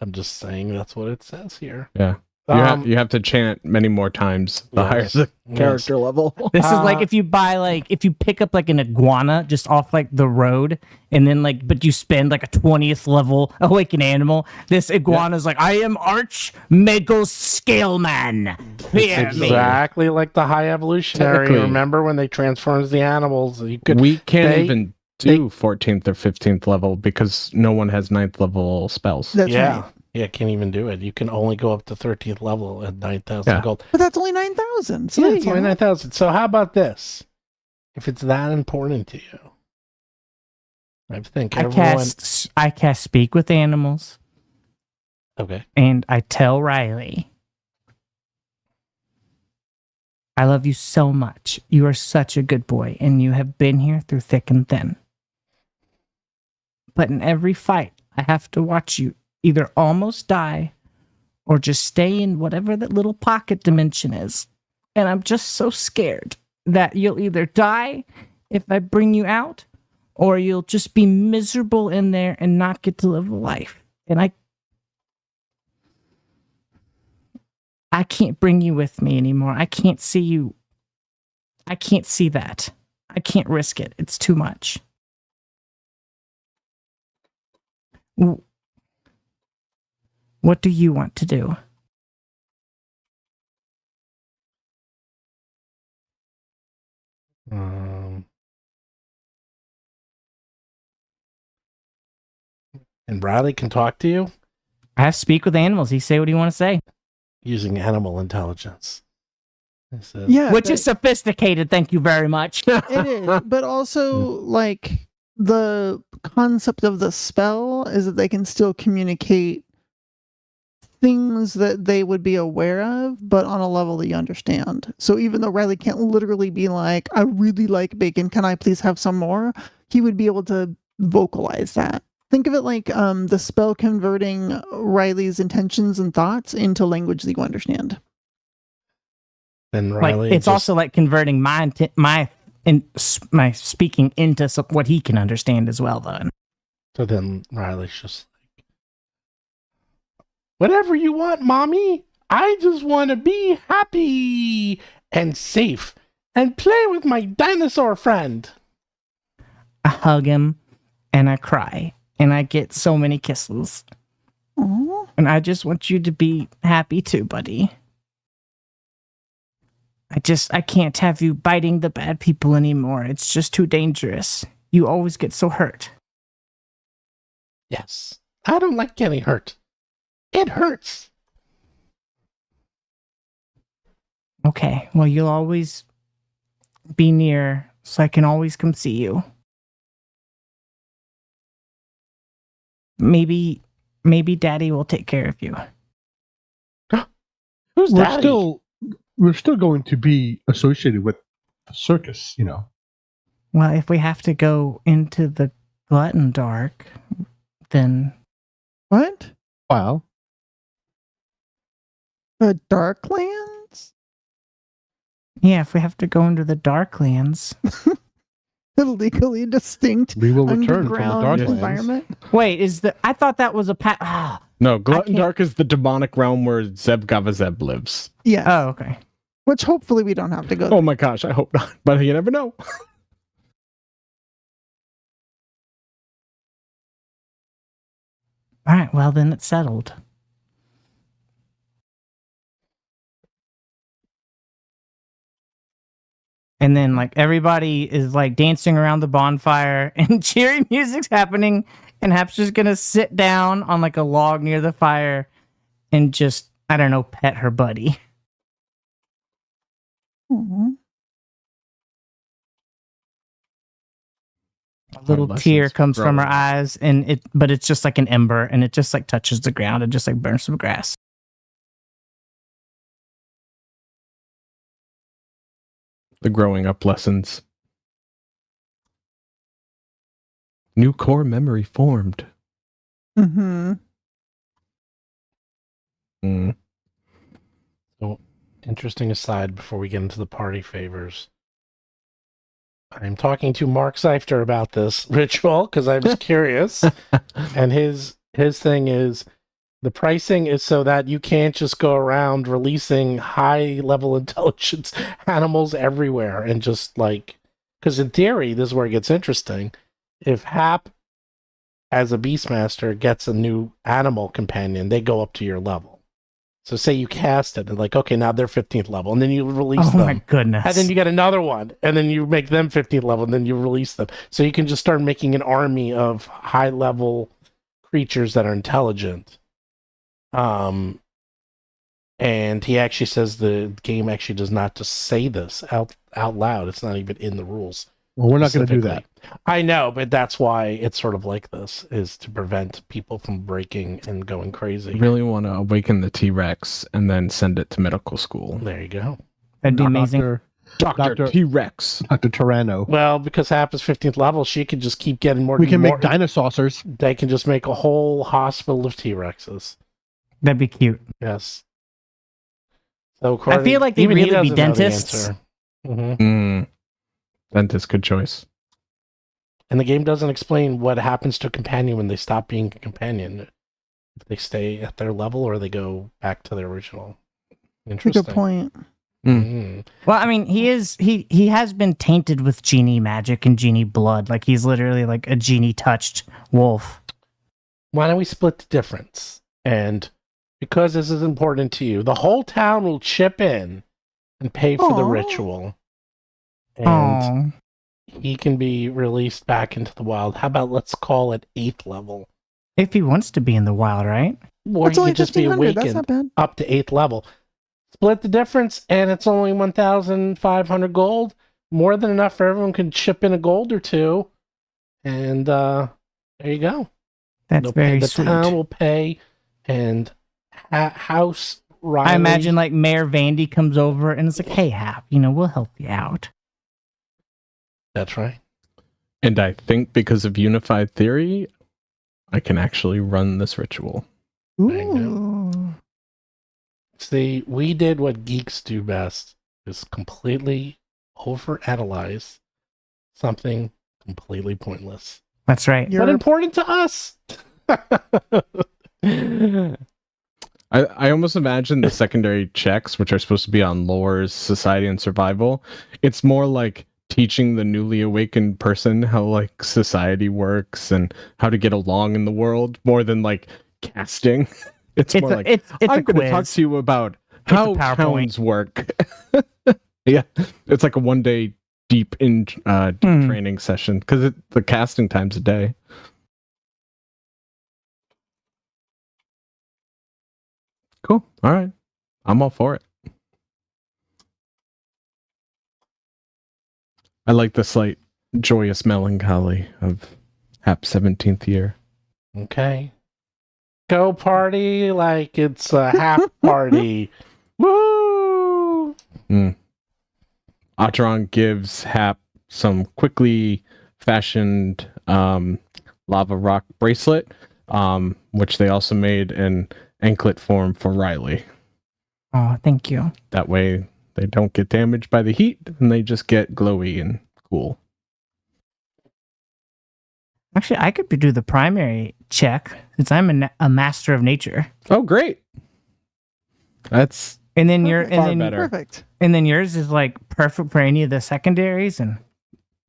I'm just saying that's what it says here. Yeah. You have to chant many more times the higher Yes. the Yes. character level. This is like Uh, if you pick up like an iguana just off like the road and then like, but you spend like a 20th level awakened animal. This iguana is like, I am Arch Mego Scaleman. Fear It's me. exactly like the high evolutionary. Technically- Remember when they transforms the animals? You could We can't they- even do 14th or 15th level because no one has 9th level spells. That's yeah. right. Yeah, can't even do it. You can only go up to 13th level at 9,000 Yeah. gold. But that's only 9,000. So Yeah, that's you all get right. 9,000. So how about this? If it's that important to you, I think I cast Speak with Animals Okay. and I tell Riley, I love you so much. You are such a good boy and you have been here through thick and thin. But in every fight, I have to watch you either almost die or just stay in whatever that little pocket dimension is. And I'm just so scared that you'll either die if I bring you out or you'll just be miserable in there and not get to live a life. And I can't bring you with me anymore. I can't see you. I can't see that. I can't risk it. It's too much. What do you want to do? And Riley can talk to you I have to speak with animals. He say what do you want to say? using animal intelligence. I said, Yeah, Which is sophisticated, thank you very much. it is. But also, like, the concept of the spell is that they can still communicate things that they would be aware of, but on a level that you understand. So even though Riley can't literally be like, I really like bacon, can I please have some more? He would be able to vocalize that. Think of it like the spell converting Riley's intentions and thoughts into language that you understand. then Like Riley it's also like converting my speaking into what he can understand as well. Then So then Riley's just like, whatever you want, mommy. I just want to be happy and safe and play with my dinosaur friend. I hug him and I cry and I get so many kisses. Aww. And I just want you to be happy too, buddy. I can't have you biting the bad people anymore. It's just too dangerous. You always get so hurt. Yes, I don't like getting hurt. It hurts. Okay, well, you'll always be near, so I can always come see you. Maybe Daddy will take care of you. Who's Daddy? We're still going to be associated with the circus, you know. Well, if we have to go into the glutton dark, then What? Well, The Darklands? yeah, if we have to go into the Darklands. The legally distinct we will return from the underground Darklands. environment? Wait, I thought that was No, Glutton can't- Dark is the demonic realm where Zeb Gavazeb lives. Yes. Oh, okay. Which hopefully we don't have to go Oh my gosh, I hope not. But you never know. All right, well then it's settled. And then like everybody is like dancing around the bonfire and cheery music's happening, and Hap's just gonna sit down on like a log near the fire and just, I don't know, pet her buddy. Aw. A little lessons tear comes from her growing. eyes, and but it's just like an ember, and it just like touches the ground and just like burns some grass. The growing up lessons. New core memory formed. Mm-hmm. Mm. So, interesting aside before we get into the party favors. I'm talking to Mark Seifter about this ritual because I was curious. And his thing is the pricing is so that you can't just go around releasing high level intelligence animals everywhere and just like, because in theory, this is where it gets interesting. If Hap, as a Beastmaster, gets a new animal companion, they go up to your level. So say you cast it and like, okay, now they're 15th level, and then you release Oh them. my goodness. And then you get another one, and then you make them 15th level, and then you release them. So you can just start making an army of high level creatures that are intelligent. And he actually says the game actually does not just say this out loud. It's not even in the rules. Well, we're not going to do that. I know, but that's why it's sort of like this, is to prevent people from breaking and going crazy. I really want to awaken the T-Rex and then send it to medical school. There you go. That'd be amazing. Dr. T-Rex. Dr. Tyranno. Well, because Hap is 15th level, she could just keep getting more. We can more, make dinosaurs. They can just make a whole hospital of T-Rexes. That'd be cute. Yes. So I feel like they'd even he really be doesn't know the dentists. answer. Mhm. Mm. Dentist, good choice. And the game doesn't explain what happens to a companion when they stop being a companion. If they stay at their level or they go back to their original. That's a Interesting. good point. Mm. Well, I mean, he has been tainted with genie magic and genie blood. Like he's literally like a genie touched wolf. Why don't we split the difference? And because this is important to you, the whole town will chip in and pay for the Aw. ritual. And Oh, he can be released back into the wild. How about let's call it 8th level? if he wants to be in the wild, right? Or That's he only could just be 1,500. That's awakened not bad. up to 8th level. Split the difference, and it's only 1,500 gold. More than enough for everyone can chip in a gold or two. And there you go. That's They'll very pay, the sweet. town will pay, and House Riley. I imagine like Mayor Vandy comes over and it's like, "Hey, Hap, we'll help you out." That's right. And I think because of unified theory, I can actually run this ritual. There you go. Ooh. See, we did what geeks do best: is completely overanalyze something completely pointless, That's right. You're but important to us. I almost imagine the secondary checks, which are supposed to be on lores, society, and survival. It's more like teaching the newly awakened person how like society works and how to get along in the world, more than like casting. It's more like it's I'm a going to quiz. talk to you about a how PowerPoint. towns work. Yeah, it's like a 1 day deep Hmm. training session because the casting time's a day. Cool. All right, I'm all for it. I like the slight joyous melancholy of Hap's 17th year. Okay. Go party like it's a half party. Woo! Atron gives Hap some quickly fashioned lava rock bracelet, which they also made in anklet form for Riley. Oh, thank you. That way they don't get damaged by the heat and they just get glowy and cool. Actually, I could do the primary check since I'm a master of nature. Oh, great. That's And then your far better. Perfect. and then yours is like perfect for any of the secondaries and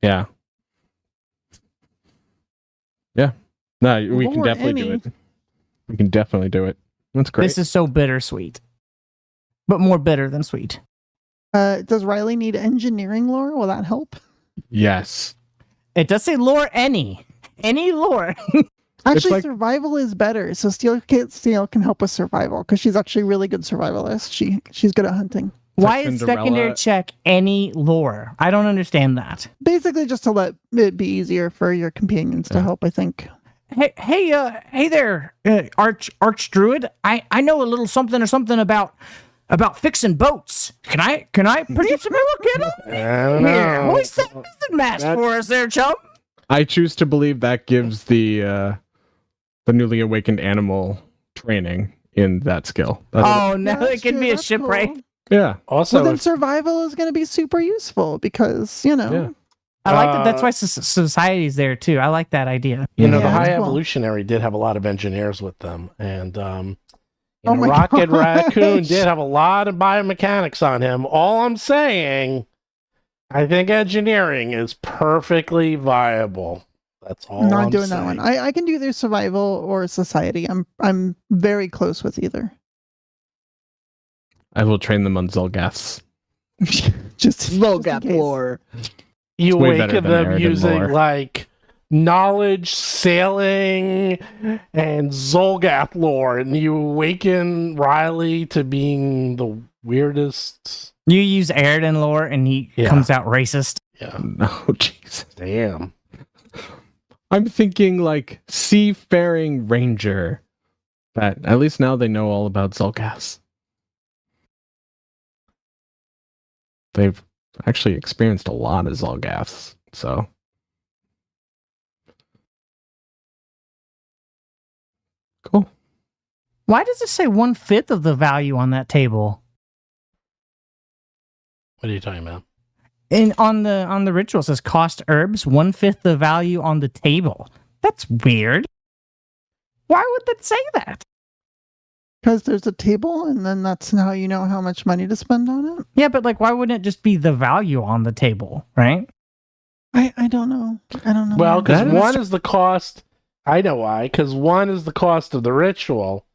Yeah. Yeah. No, we can Lord, definitely do Emmy. it. We can definitely do it. That's great. this is so bittersweet. But more bitter than sweet. Does Riley need engineering lore? Will that help? Yes. It does say lore any lore. Actually, like- survival is better. So Steel can help with survival because she's actually a really good survivalist. She's good at hunting. Why like is Cinderella. secondary check any lore? I don't understand that. Basically, just to let it be easier for your companions to Yeah. help. I think. Hey there, arch druid. I know a little something or something about fixing boats. Can I produce a miracle kiddo? I don't Here, know. hoist that missing mast That- for us there, chum. I choose to believe that gives the newly awakened animal training in that skill. That's Oh no, Yeah, it that's can true, be a that's shipwreck. cool. yeah. Also, Well, then if- survival is going to be super useful because Yeah. I like that. That's why society's there too. I like that idea. you know, Yeah, the High that's cool. Evolutionary did have a lot of engineers with them, and Oh my Rocket gosh. Raccoon did have a lot of biomechanics on him. All I'm saying, I think engineering is perfectly viable. That's all. I'm not I'm doing saying. that one. I can do either survival or society. I'm very close with either. I will train them on Zolgas. just in case. You way better awaken than them Arid and using lore. like knowledge, sailing, and Zolgath lore, and you awaken Riley to being the weirdest. You use Aridin lore, and he Yeah. comes out racist. Yeah, No, Jesus. damn. I'm thinking like seafaring ranger. But at least now they know all about Zolgas. They've actually experienced a lot of Zolgas, so cool. Why does it say 1/5 of the value on that table? What are you talking about? And on the ritual it says cost herbs 1/5 the value on the table. That's weird. Why would that say that? Because there's a table, and then that's how you know how much money to spend on it. Yeah, but like, why wouldn't it just be the value on the table, right? I don't know. I don't know. Well, because That is- one is the cost. I know why. Because one is the cost of the ritual,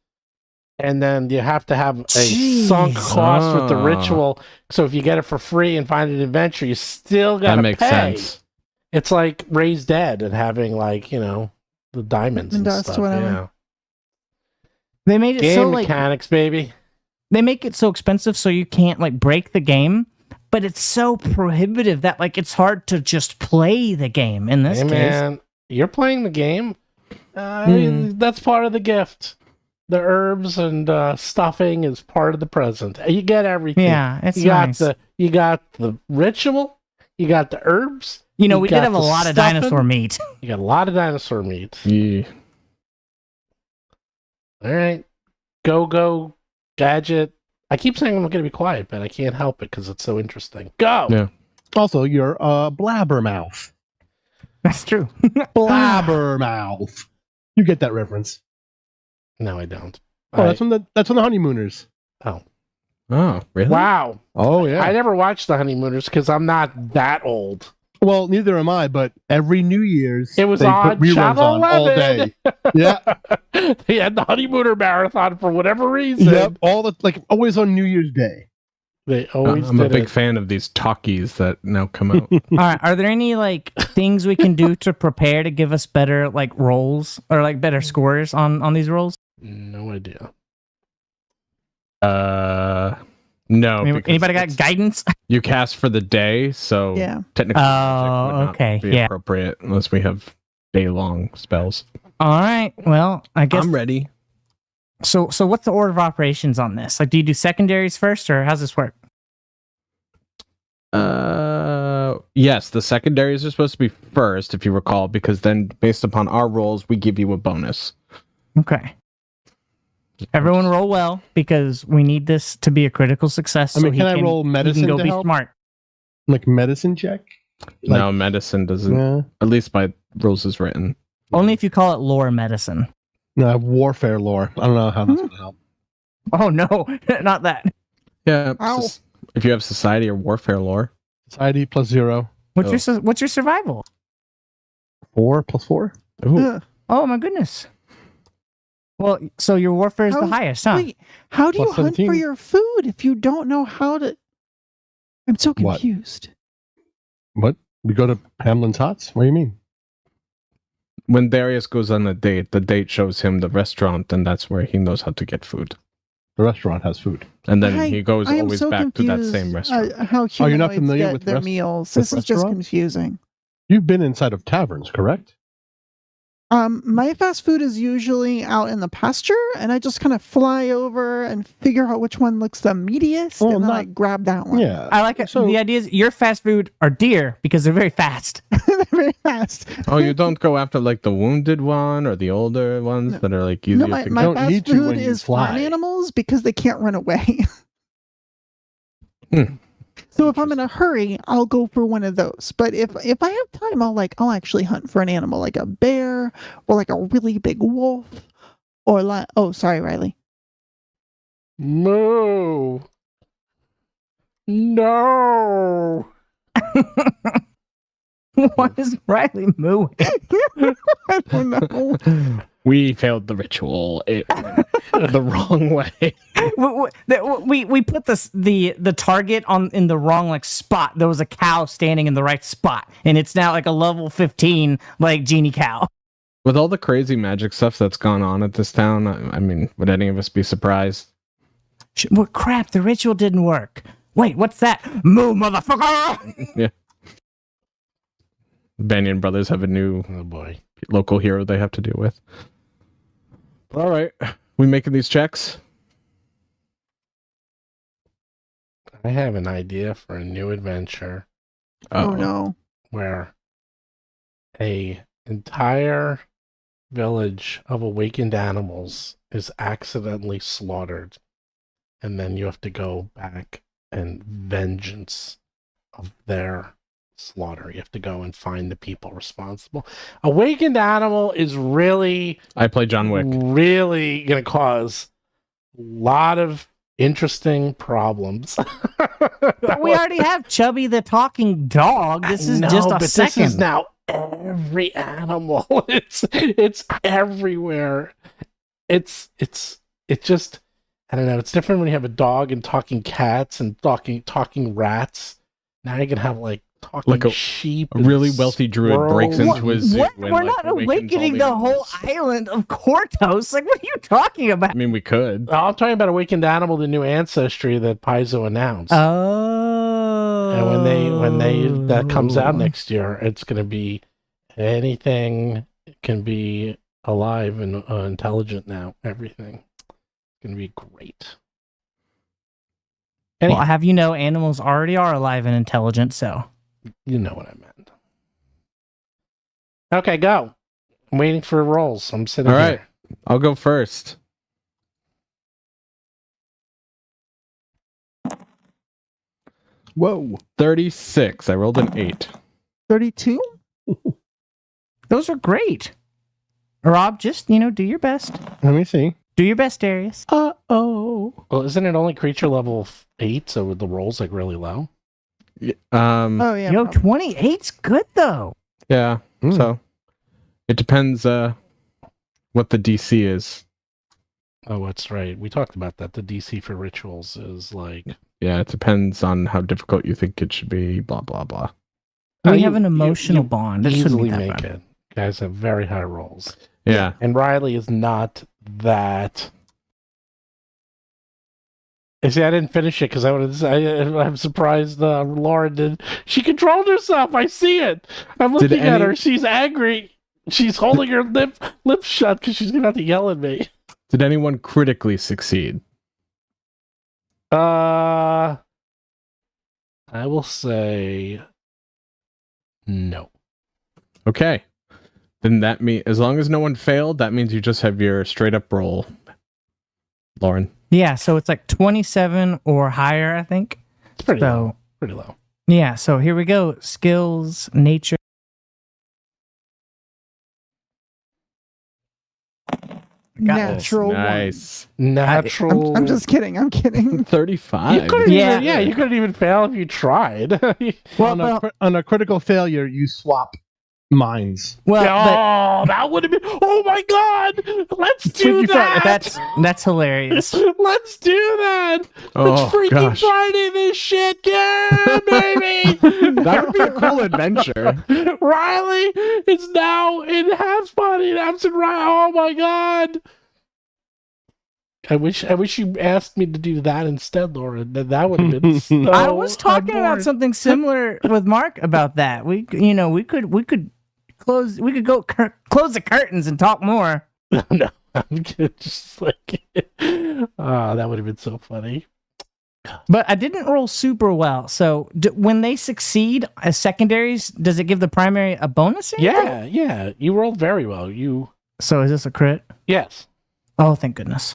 and then you have to have a sunk Jeez. cost with the Ah. ritual. So if you get it for free and find an adventure, you still got That to makes pay. sense. It's like Raised Dead and having like the diamonds and Dust, stuff. whatever. Yeah. They made it Game so like mechanics, baby. they make it so expensive so you can't like break the game, but it's so prohibitive that like it's hard to just play the game in this Hey case. man, you're playing the game. I mean, that's part of the gift. The herbs and stuffing is part of the present. You get everything. Yeah, it's you got nice. you got the ritual. You got the herbs. You know, you we did got have a the lot of stuffing. dinosaur meat. You got a lot of dinosaur meat. Yeah. All right, go gadget. I keep saying I'm going to be quiet, but I can't help it because it's so interesting. Go. Yeah. Also, you're blabbermouth. That's true. Blabbermouth. You get that reference? No, I don't. Oh, that's from the honeymooners. Oh, really? Wow. Oh I never watched the honeymooners because I'm not that old. Well, neither am I, but every New Year's It was they on put reruns Channel on all 11. day. Yeah. They had the honeymooner marathon for whatever reason. Yep. Always on New Year's Day. They always I'm a did big it. fan of these talkies that now come out. All right, are there any like things we can do to prepare to give us better like rolls or like better scores on these rolls? No idea. No. I mean, because anybody got it's- guidance? You cast for the day, so Yeah. technically magic Oh, would not okay, be yeah. appropriate unless we have day-long spells. All right. Well, I guess I'm ready. So what's the order of operations on this? Like, do you do secondaries first, or how's this work? Yes, the secondaries are supposed to be first, if you recall, because then based upon our rolls, we give you a bonus. Okay. Everyone roll well, because we need this to be a critical success. I mean, so can I roll he medicine can go to be help? smart. Like medicine check? No, medicine doesn't. Yeah. At least by rules is written. Only if you call it lore medicine. No, I have warfare lore. I don't know how that's going to help. Oh no, not that. Yeah. Ow. If you have society or warfare lore. Society plus 0. What's your survival? 4 plus 4? Ooh. Ugh. Oh my goodness. Well, so your warfare is the How- highest, huh? Wait, how do you Plus hunt 17. for your food if you don't know how to? I'm so What? confused. What? We go to Hamlin's Huts? What do you mean? When Darius goes on a date, the date shows him the restaurant, and that's where he knows how to get food. The restaurant has food. And then he goes I am always so back to that confused, same restaurant. How Oh, you're not humanoids familiar get with their rest- meals. with This is just restaurants? confusing. You've been inside of taverns, correct? My fast food is usually out in the pasture, and I just kind of fly over and figure out which one looks the meatiest, Well, and then I not- grab that one. Yeah. I like it. So- The idea is your fast food are deer because they're very fast. They're very fast. Oh, you don't go after like the wounded one or the older ones No. that are like easier No, my, to my don't fast need to food when you is farm fly. animals because they can't run away. Hmm. So if I'm in a hurry, I'll go for one of those. But if I have time, I'll actually hunt for an animal like a bear or like a really big wolf or like sorry, Riley. Moo. No. Why is Riley mooing? I don't know. We failed the ritual the wrong way. we put the target in the wrong like spot. There was a cow standing in the right spot, and it's now like a level 15 like genie cow. With all the crazy magic stuff that's gone on at this town, I mean, would any of us be surprised? What crap? The ritual didn't work. Wait, what's that? Moo, motherfucker! Banyan Brothers have a new Oh boy. local hero they have to deal with. All right, we making these checks? I have an idea for a new adventure Oh Uh-oh. no. where a entire village of awakened animals is accidentally slaughtered, and then you have to go back and vengeance of their slaughter. You have to go and find the people responsible. Awakened animal is really I play John Wick. really going to cause a lot of interesting problems. But we already have Chubby the talking dog. This is No, just a but second. This is now every animal. It's everywhere. It's just, I don't know. It's different when you have a dog and talking cats and talking rats. Now you can have like talking Like a sheep. A and really wealthy druid breaks squirrels. into a zoo. What? and, We're like, not awakens all awakening the the whole animals. island of Kortos. Like, what are you talking about? I mean, we could. I'm talking about Awakened Animal, the new ancestry that Paizo announced. Oh. And when they that comes out next year, it's going to be anything can be alive and intelligent now. Everything. It's going to be great. Well, Anyhow, I have you know, animals already are alive and intelligent, so. you know what I meant. Okay, go. I'm waiting for rolls. I'm sitting All here. right. I'll go first. Whoa. 36. I rolled an 8. 32? Those are great. Rob, just, do your best. Let me see. Do your best, Darius. Uh-oh. Well, isn't it only creature level 8, so the rolls like really low? Oh yeah. Yo, probably. 28's good, though. Yeah. Mm. So it depends what the DC is. Oh, that's right. We talked about that. The DC for rituals is like... Yeah, it depends on how difficult you think it should be, blah, blah, blah. We you- have an you- emotional you bond. It shouldn't be easily that make bad. it. You guys have very high rolls. Yeah. And Riley is not that... You see, I didn't finish it because I'm surprised Laura did. She controlled herself. I see it. I'm Did looking at any- her. She's angry. She's holding her lip shut because she's going to have to yell at me. Did anyone critically succeed? I will say no. Okay. Then that means, as long as no one failed, that means you just have your straight up roll, Lauren. Yeah, so it's like 27 or higher, I think. It's pretty So low. Pretty low. yeah, so here we go. Skills, nature. Natural one. Nice. Natural. I'm just kidding. I'm kidding. 35. You couldn't Yeah. even, you couldn't even fail if you tried. Well, On a critical failure, you swap minds. well, oh, that would have been. Oh my God! Let's do Freaky Friday. that. that's hilarious. Let's do that. Oh, Let's Freaky gosh. Friday this shit, yeah, baby. That would be a cool adventure. Riley is now in half body and absent Riley. Oh my God. I wish you asked me to do that instead, Laura. That would have been so I was talking on about board. something similar with Mark about that. We could close the curtains and talk more. No, I'm just like, that would have been so funny. But I didn't roll super well. So when they succeed as secondaries, does it give the primary a bonus? or anything? Yeah, you rolled very well. So is this a crit? Yes. Oh, thank goodness.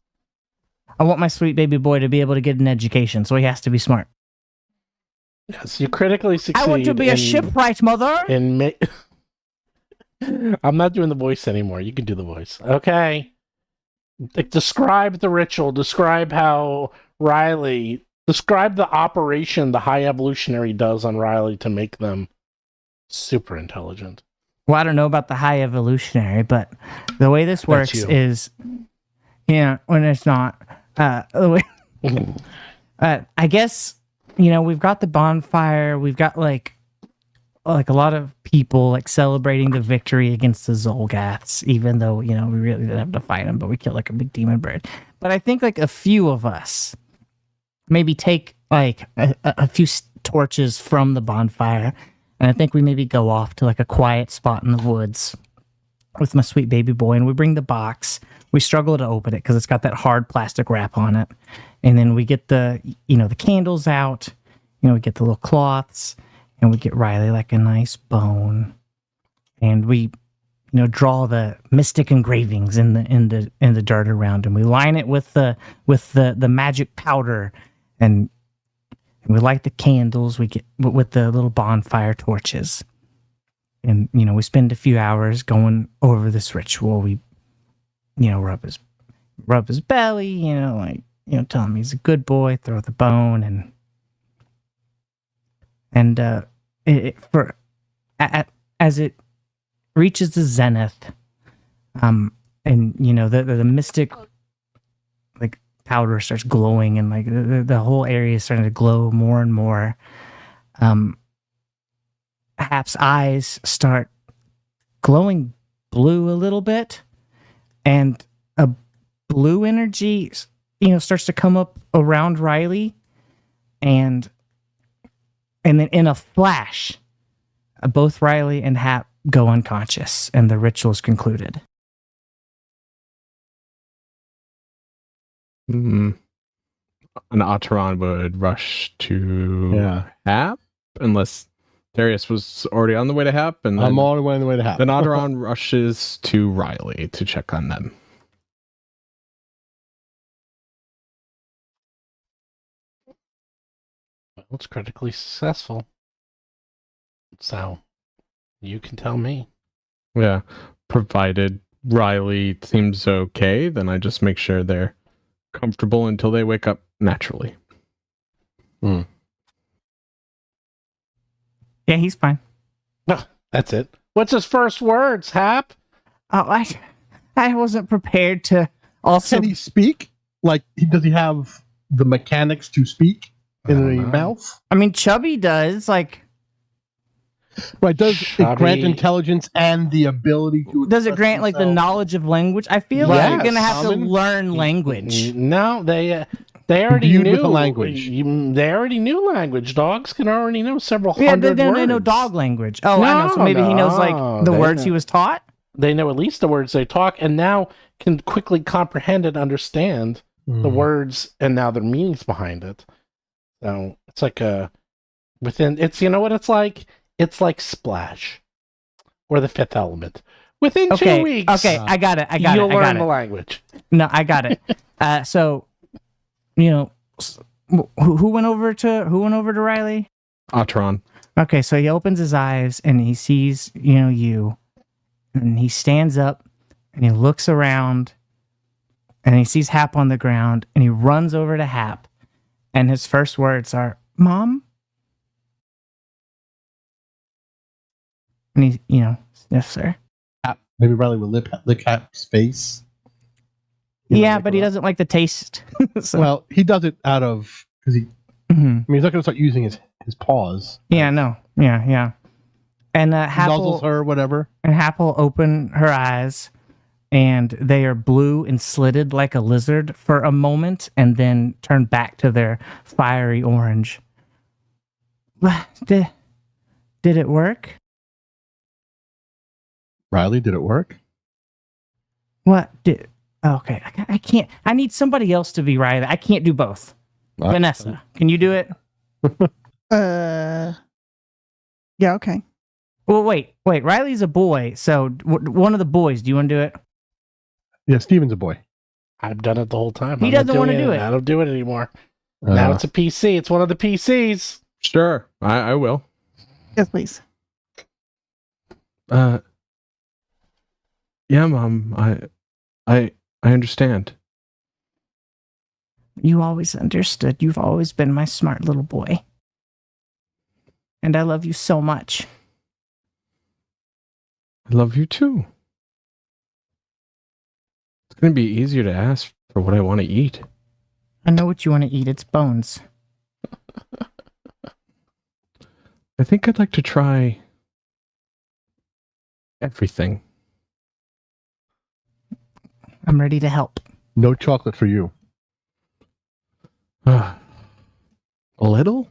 I want my sweet baby boy to be able to get an education, so he has to be smart. Yes, you critically succeed. I want to be a shipwright, mother. I'm not doing the voice anymore. You can do the voice. Okay. Describe the ritual. Describe how Riley. Describe the operation the High Evolutionary does on Riley to make them super intelligent. Well, I don't know about the high evolutionary, but the way this works you. is, when it's not. The way, I guess we've got the bonfire. We've got like a lot of people like celebrating the victory against the Zolgaths, even though we really didn't have to fight them, but we killed like a big demon bird. But I think like a few of us maybe take like a few torches from the bonfire, and I think we maybe go off to like a quiet spot in the woods with my sweet baby boy, and we bring the box. We struggle to open it because it's got that hard plastic wrap on it, and then we get the the candles out. We get the little cloths, and we get Riley like a nice bone, and we draw the mystic engravings in the dirt around, and we line it with the magic powder, and we light the candles. We get with the little bonfire torches, and we spend a few hours going over this ritual. We rub his belly, tell him he's a good boy, throw the bone, as it reaches the zenith, and the mystic like powder starts glowing, and like the whole area is starting to glow more and more. Hap's eyes start glowing blue a little bit, and a blue energy starts to come up around Riley, and then in a flash, both Riley and Hap go unconscious, and the ritual is concluded. An Otteron would rush to Hap, unless Darius was already on the way to Hap, and then, I'm on the way to Hap. then Otteron rushes to Riley to check on them. Well, it's critically successful. So, you can tell me. Yeah, provided Riley seems okay, then I just make sure they're comfortable until they wake up naturally. Yeah, he's fine. No, that's it. What's his first words, Hap? Oh, I wasn't prepared to also. Can he speak? Like, does he have the mechanics to speak in I a don't know. mouth? I mean, Chubby does like. Right? Does it grant Chubby. intelligence and the ability to? Does it express grant like the himself? knowledge of language? I feel Yes. like you're gonna have to Common? learn language. No, they already Imbued knew with the language. They already knew language. Dogs can already know several Yeah, hundred they words. know dog language. Oh, I know. So No, maybe he knows like the they words know. he was taught. they know at least the words they talk, and now can quickly comprehend and understand the words and now their meanings behind it. So it's like it's, you know what it's like? It's like Splash or The Fifth Element. Within 2 weeks, Okay, I got it. you'll learn the language. No, I got it. So, who went over to Riley? Atron. Okay, so he opens his eyes and he sees, you, and he stands up and he looks around and he sees Hap on the ground and he runs over to Hap, and his first words are, "Mom?" And he, sniffs her. Maybe Riley will lick Hap's face. Yeah, but he doesn't like the taste. So, Well, he does it out of because he. mhm. I mean, he's not going to start using his paws. Yeah, no, yeah. And Hap Nuzzles her, whatever. and Hap will open her eyes, and they are blue and slitted like a lizard for a moment, and then turn back to their fiery orange. Did it work? Riley, did it work? What did? Okay, I can't. I need somebody else to be Riley. I can't do both. Vanessa, can you do it? Yeah, okay. Well, wait. Riley's a boy, so one of the boys. Do you want to do it? Yeah, Steven's a boy. I've done it the whole time. He I'm not doesn't wanna doing do it. I don't do it anymore. Now it's a PC. It's one of the PCs. Sure, I will. Yes, please. Yeah, Mom. I understand. You always understood. You've always been my smart little boy. And I love you so much. I love you too. It's gonna be easier to ask for what I want to eat. I know what you want to eat. It's bones. I think I'd like to try everything. I'm ready to help. No chocolate for you. A little?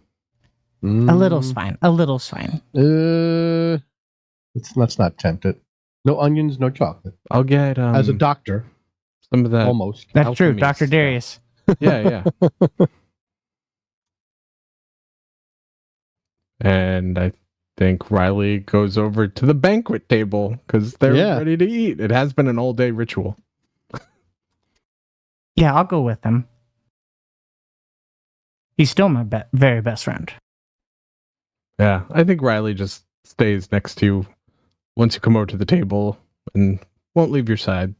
A little's fine. A little's fine. Let's not tempt it. No onions, no chocolate. I'll get As a doctor, some of that. almost. That's true. alchemy Dr. stuff. Darius. Yeah. And I think Riley goes over to the banquet table because they're Yeah. ready to eat. It has been an all-day ritual. Yeah, I'll go with him. He's still my very best friend. Yeah, I think Riley just stays next to you once you come over to the table and won't leave your side.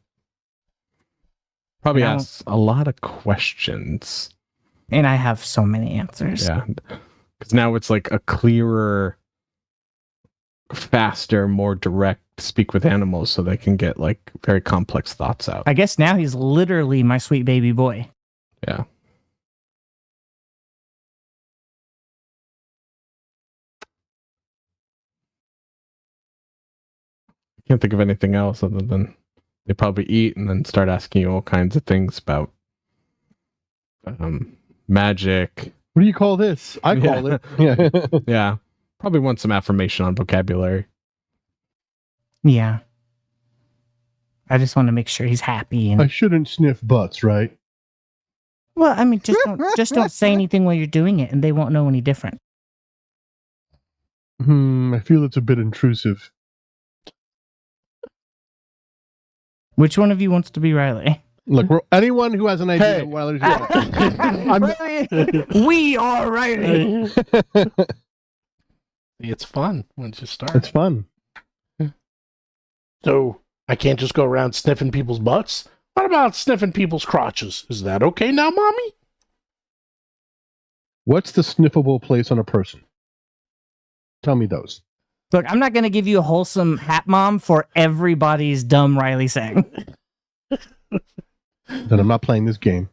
Probably No. asks a lot of questions. And I have so many answers. Yeah, because now it's like a clearer, faster, more direct speak with animals so they can get like very complex thoughts out. I guess now he's literally my sweet baby boy. Yeah. I can't think of anything else other than they probably eat and then start asking you all kinds of things about magic. What do you call this? I call it. Yeah. Yeah. Probably want some affirmation on vocabulary. Yeah. I just want to make sure he's happy. I And shouldn't sniff butts, right? well, I mean, just don't say anything while you're doing it, and they won't know any different. I feel it's a bit intrusive. Which one of you wants to be Riley? Look, anyone who has an idea Hey. of Riley's We are Riley. It's fun once you start. It's fun. So I can't just go around sniffing people's butts. What about sniffing people's crotches? Is that okay now, mommy? What's the sniffable place on a person? Tell me those. Look, I'm not going to give you a wholesome hat mom for everybody's dumb Riley saying. Then I'm not playing this game.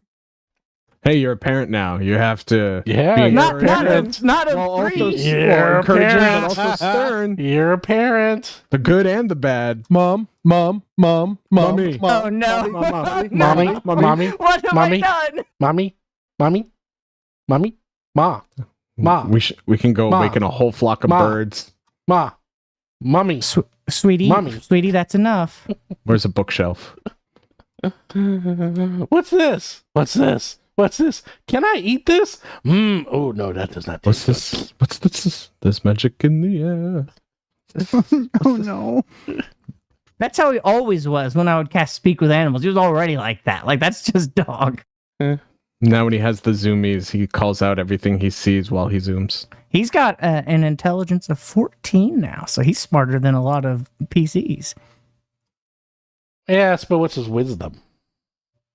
Hey, you're a parent now. You have to Yeah, be you're Not, a not parent. a, not a well, also priest. You're a encouraging, parent. but also stern. You're a parent. The good and the bad. Mom. Mommy. Oh no. Mommy. No. Mommy. What have Mommy. I done? Mommy. Ma. Ma. We can go Ma. awaken a whole flock of Ma. birds. Ma. Mummy. Sweetie, that's enough. Where's a bookshelf? What's this? What's this? What's this? Can I eat this? Oh no, that does not What's taste this? What's this? There's magic in the air. Oh no. That's how he always was when I would cast Speak with Animals. He was already like that. Like, that's just dog. Now when he has the zoomies, he calls out everything he sees while he zooms. He's got an intelligence of 14 now, so he's smarter than a lot of PCs. Yes, but what's his wisdom?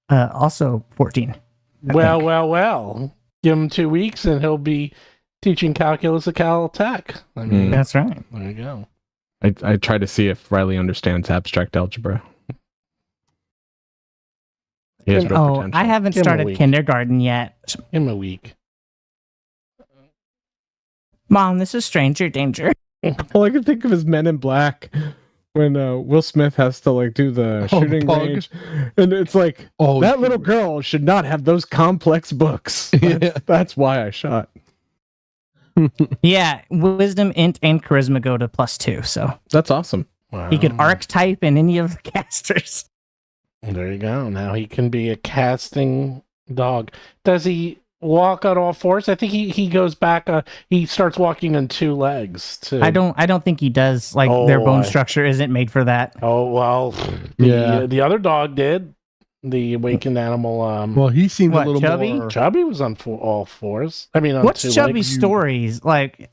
Also 14. Well. Give him 2 weeks and he'll be teaching calculus at Caltech. I mean, That's right. there you go. I try to see if Riley understands abstract algebra. He has real Oh, potential. I haven't Give him a started week. kindergarten yet. Give him a week. Mom, this is stranger danger. All I can think of is Men in Black when Will Smith has to like do the shooting Pug. range, and it's like that little girl should not have those complex books. That's why I shot. Yeah, wisdom, int, and charisma go to +2, so That's awesome. Wow. he could archetype in any of the casters. There you go. Now he can be a casting dog. Does he walk on all fours? I think he goes back. He starts walking on 2 legs. Too. I don't think he does. Like, Oh, their bone I- structure isn't made for that. Oh well. The other dog did. The awakened animal. Well, he seemed What, a little Chubby? more. Chubby was on all fours. I mean, on What's 2 Chubby's legs. stories? Like,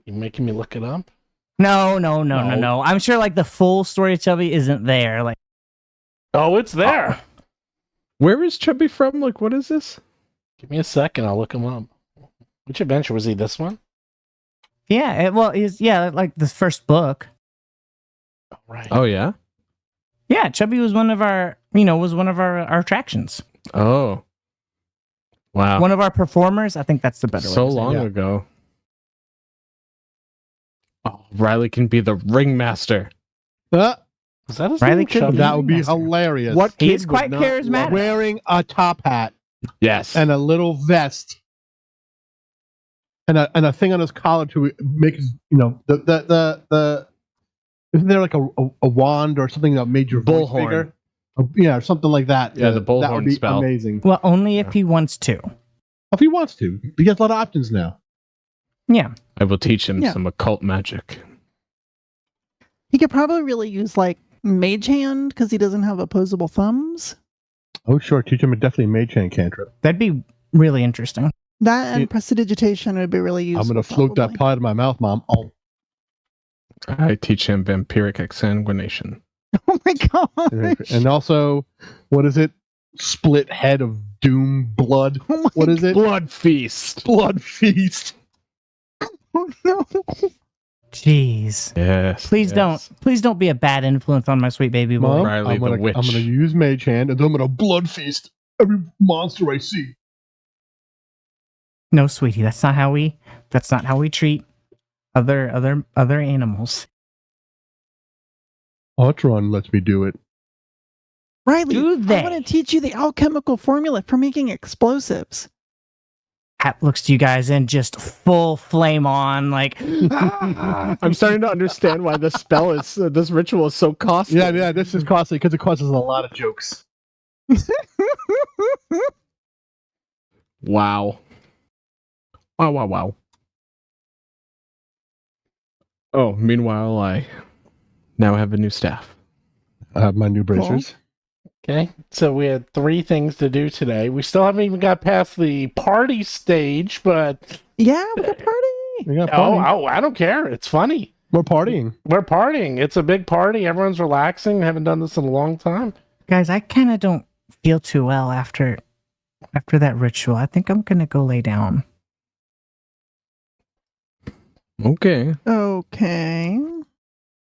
You making me look it up? no. No. I'm sure like the full story of Chubby isn't there. Like, Oh, it's there. Where is Chubby from? Like, what is this? Give me a second. I'll look him up. Which adventure was he? This one? yeah, like the first book. Oh, right. Oh yeah. Yeah, Chubby was one of our our attractions. Oh. Wow. One of our performers. I think that's the better way. So to say it. long Yeah. ago. Oh, Riley can be the ringmaster. Uh, Was that his Riley name? could Chubby? that would be Master. hilarious. What He kid is quite would not love- charismatic. Wearing a top hat Yes. and a little vest and a thing on his collar to make his, the isn't there like a wand or something that made your voice Bullhorn. bigger? Yeah, or something like that. Yeah, the That bullhorn would be spell. amazing. Well, only if he wants to. If he wants to, he has a lot of options now. Yeah. I will teach him Yeah. some occult magic. He could probably really use like Mage Hand because he doesn't have opposable thumbs. Oh, sure. Teach him definitely mage hand cantrip. That'd be really interesting. That and It- prestidigitation would be really useful. I'm going to float that probably. pie to my mouth, Mom. Oh, I teach him vampiric exsanguination. Oh my god! and also, what is it? Split head of doom blood. Oh my What is it? Blood feast. Blood feast. god, no! Yes. Jeez. Please don't be a bad influence on my sweet baby boy. Mom, Riley I'm the gonna, witch. I'm gonna use mage hand, and then I'm gonna blood feast every monster I see. No, sweetie, that's not how we treat other animals. Ultron lets me do it. Riley, Do they? I want to teach you the alchemical formula for making explosives. Hat looks to you guys and just full flame on, like I'm starting to understand why this spell is this ritual is so costly. Yeah, this is costly because it causes a lot of jokes. Wow. Wow. Oh, meanwhile, I now have a new staff. I have my new bracers. Okay, so we had 3 things to do today. We still haven't even got past the party stage, but Yeah, we got party. We got party. I don't care. It's funny. We're partying. We're partying. It's a big party. Everyone's relaxing. Haven't done this in a long time. guys, I kind of don't feel too well after that ritual. I think I'm gonna go lay down. Okay. Okay.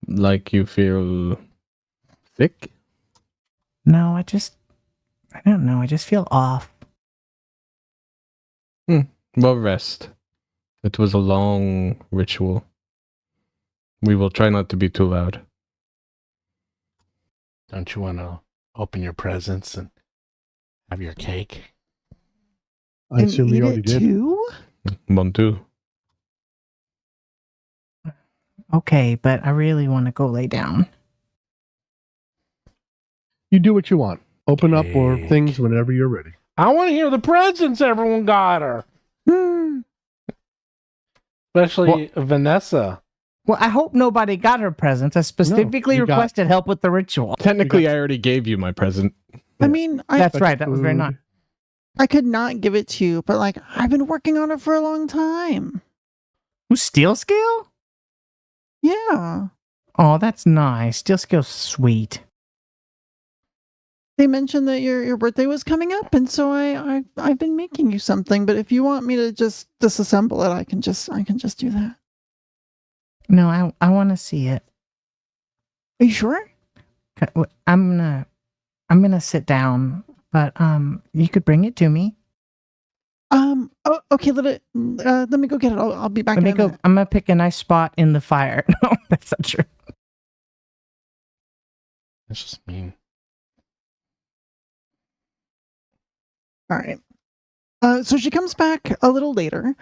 Like you feel sick? No, I don't know. I just feel off. Well, rest. It was a long ritual. We will try not to be too loud. Don't you want to open your presents and have your cake? I assume eat you already it did. too? Montu. Okay, but I really want to go lay down. You do what you want. Open up or Cake. things whenever you're ready. I want to hear the presents everyone got her, Hmm. especially Vanessa. Well, I hope nobody got her presents. I specifically you got- requested help with the ritual. Technically, I already gave you my present. I mean, That's right. That was very food. nice. I could not give it to you, but like I've been working on it for a long time. Who's Steel Scale? Yeah. Oh, that's nice. Steel Scale's sweet. They mentioned that your birthday was coming up, and so I've been making you something. But if you want me to just disassemble it, I can just do that. No, I want to see it. Are you sure? I'm gonna sit down, but you could bring it to me. Oh, okay. Let me go get it. I'll be back. Let me in a go. minute. I'm gonna pick a nice spot in the fire. No, that's not true. That's just mean. All right. So she comes back a little later,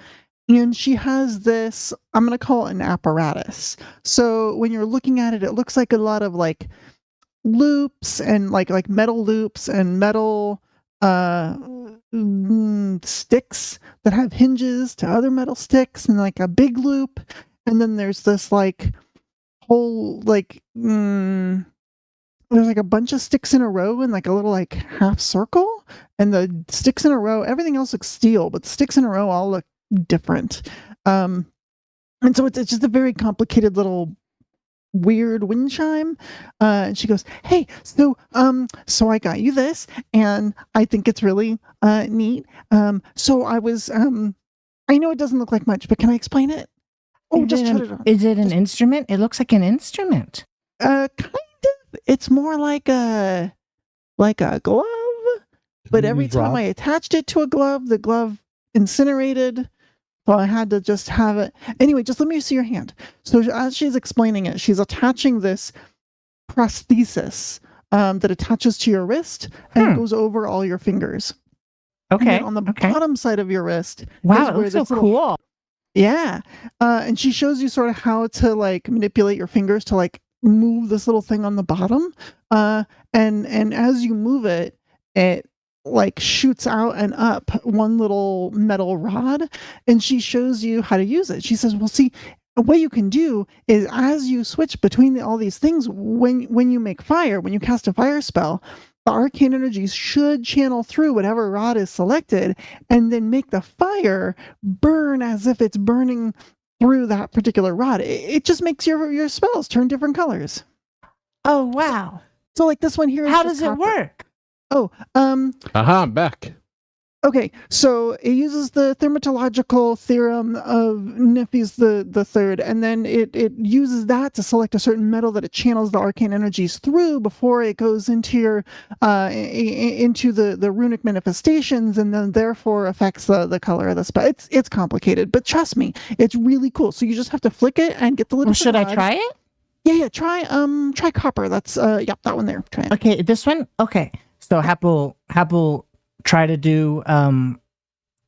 and she has this. I'm gonna call it an apparatus. So when you're looking at it, it looks like a lot of like loops and like metal loops and metal sticks that have hinges to other metal sticks and like a big loop, and then there's this like whole like there's like a bunch of sticks in a row in like a little like half circle, and the sticks in a row, everything else looks steel, but the sticks in a row all look different. And so it's just a very complicated little weird wind chime. And she goes, "Hey, so I got you this, and I think it's really neat. So I was I know it doesn't look like much, but can I explain it? Oh, just shut it on. Is it an instrument? It looks like an instrument. Kind of. It's more like a glove, but every time I attached it to a glove, the glove incinerated. So I had to just have it. Anyway, just let me see your hand. So as she's explaining it, she's attaching this prosthesis that attaches to your wrist and goes over all your fingers. And Okay. then on the okay. bottom side of your wrist. Wow, is it where looks so this little- cool. Yeah. And she shows you sort of how to like manipulate your fingers to like move this little thing on the bottom. And as you move it, it like shoots out and up one little metal rod, and she shows you how to use it. She says, well, see, what you can do is as you switch between all these things, when you make fire, when you cast a fire spell, the arcane energies should channel through whatever rod is selected and then make the fire burn as if it's burning through that particular rod. It just makes your spells turn different colors. Oh wow! So like this one here is How just does it copper. work? Oh, Aha, I'm back. okay. So it uses the thermatological theorem of Nephi's the third, and then it uses that to select a certain metal that it channels the arcane energies through before it goes into your into the runic manifestations, and then therefore affects the color of the spell. It's complicated, but trust me, it's really cool. So you just have to flick it and get the little. Well, should I try it? Yeah. Try copper. That's yep, that one there. Try it. Okay, this one. Okay, so Happle try to do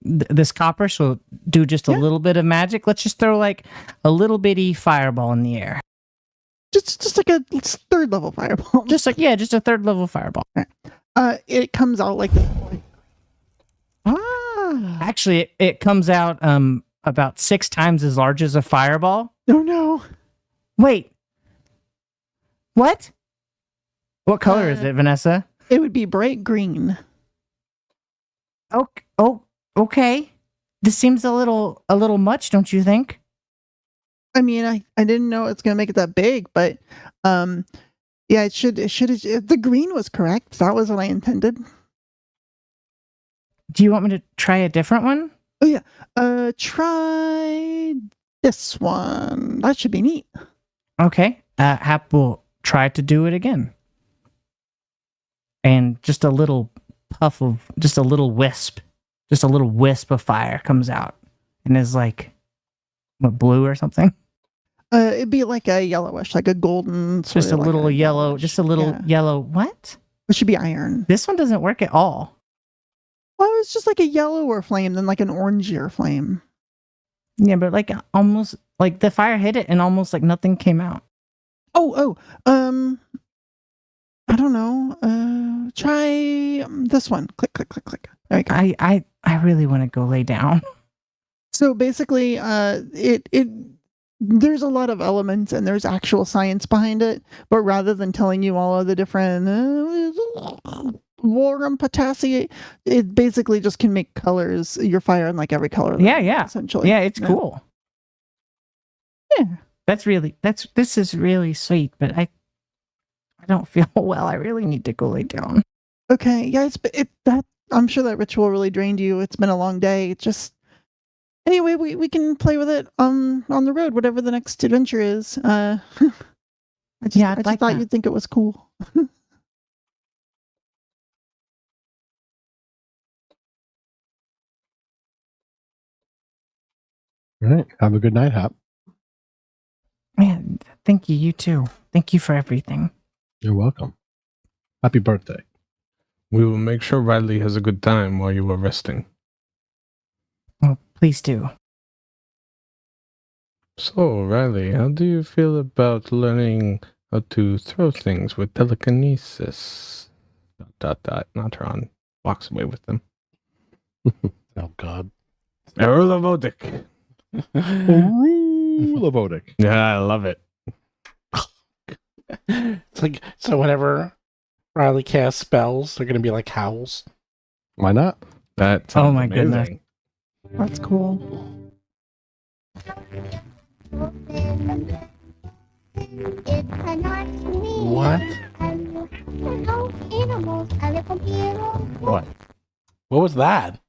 this copper. So do just a little bit of magic. Let's just throw like a little bitty fireball in the air. Just like a third level fireball. Just a third level fireball. It comes out like this. Ah. Actually, it comes out about 6 times as large as a fireball. Oh no. Wait. What? What color is it, Vanessa? It would be bright green. Okay. This seems a little much, don't you think? I mean, I didn't know it's gonna make it that big, but yeah, it should the green was correct. That was what I intended. Do you want me to try a different one? Oh yeah. Try this one. That should be neat. Okay. Hap will try to do it again. And just a little wisp of fire comes out and is like, what, blue or something? It'd be like a yellowish, like a golden. Just a little yellow. Just a little yellow. What? It should be iron. This one doesn't work at all. Well, it's just like a yellower flame, then like an orangier flame. Yeah, but like almost like the fire hit it and almost like nothing came out. I don't know. Try this one. Click, click, click, click. There you go. I really want to go lay down. So basically, there's a lot of elements and there's actual science behind it, but rather than telling you all of the different warm potassium, it basically just can make colors. Your fire in like every color. Yeah. Essentially. Yeah, it's cool. Yeah. This is really sweet, but I don't feel well. I really need to go lay down. Okay. Yeah. I'm sure that ritual really drained you. It's been a long day. It's just. Anyway, we can play with it on the road, whatever the next adventure is. I just thought that. you'd think it was cool. All right. Have a good night, Hap. Man, thank you. You too. Thank you for everything. You're welcome. Happy birthday. We will make sure Riley has a good time while you are resting. Oh, please do. So, Riley, how do you feel about learning how to throw things with telekinesis? ... Natron walks away with them. Oh God. Erlovodic. Lavodic. Yeah, I love it. It's like, so whenever Riley casts spells, they're gonna be like howls. Why not? That Oh sounds my amazing. goodness. That's cool. What? What? What was that?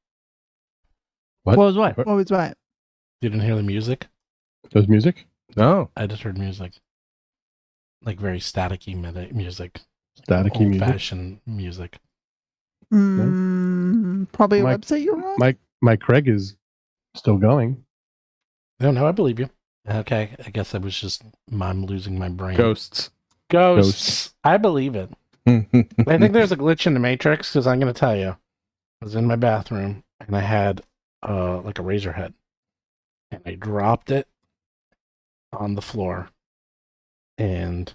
What? What was what? What was what? You didn't hear the music? There's music? No. I just heard music. Like very staticky music. Staticky music? Old-fashioned music. Probably a Mike- website you're on? Mike Craig is still going. No, I believe you. Okay, I guess I was just I'm losing my brain. Ghosts. Ghosts. I believe it. I think there's a glitch in the Matrix because I'm going to tell you. I was in my bathroom and I had like a razor head and I dropped it on the floor and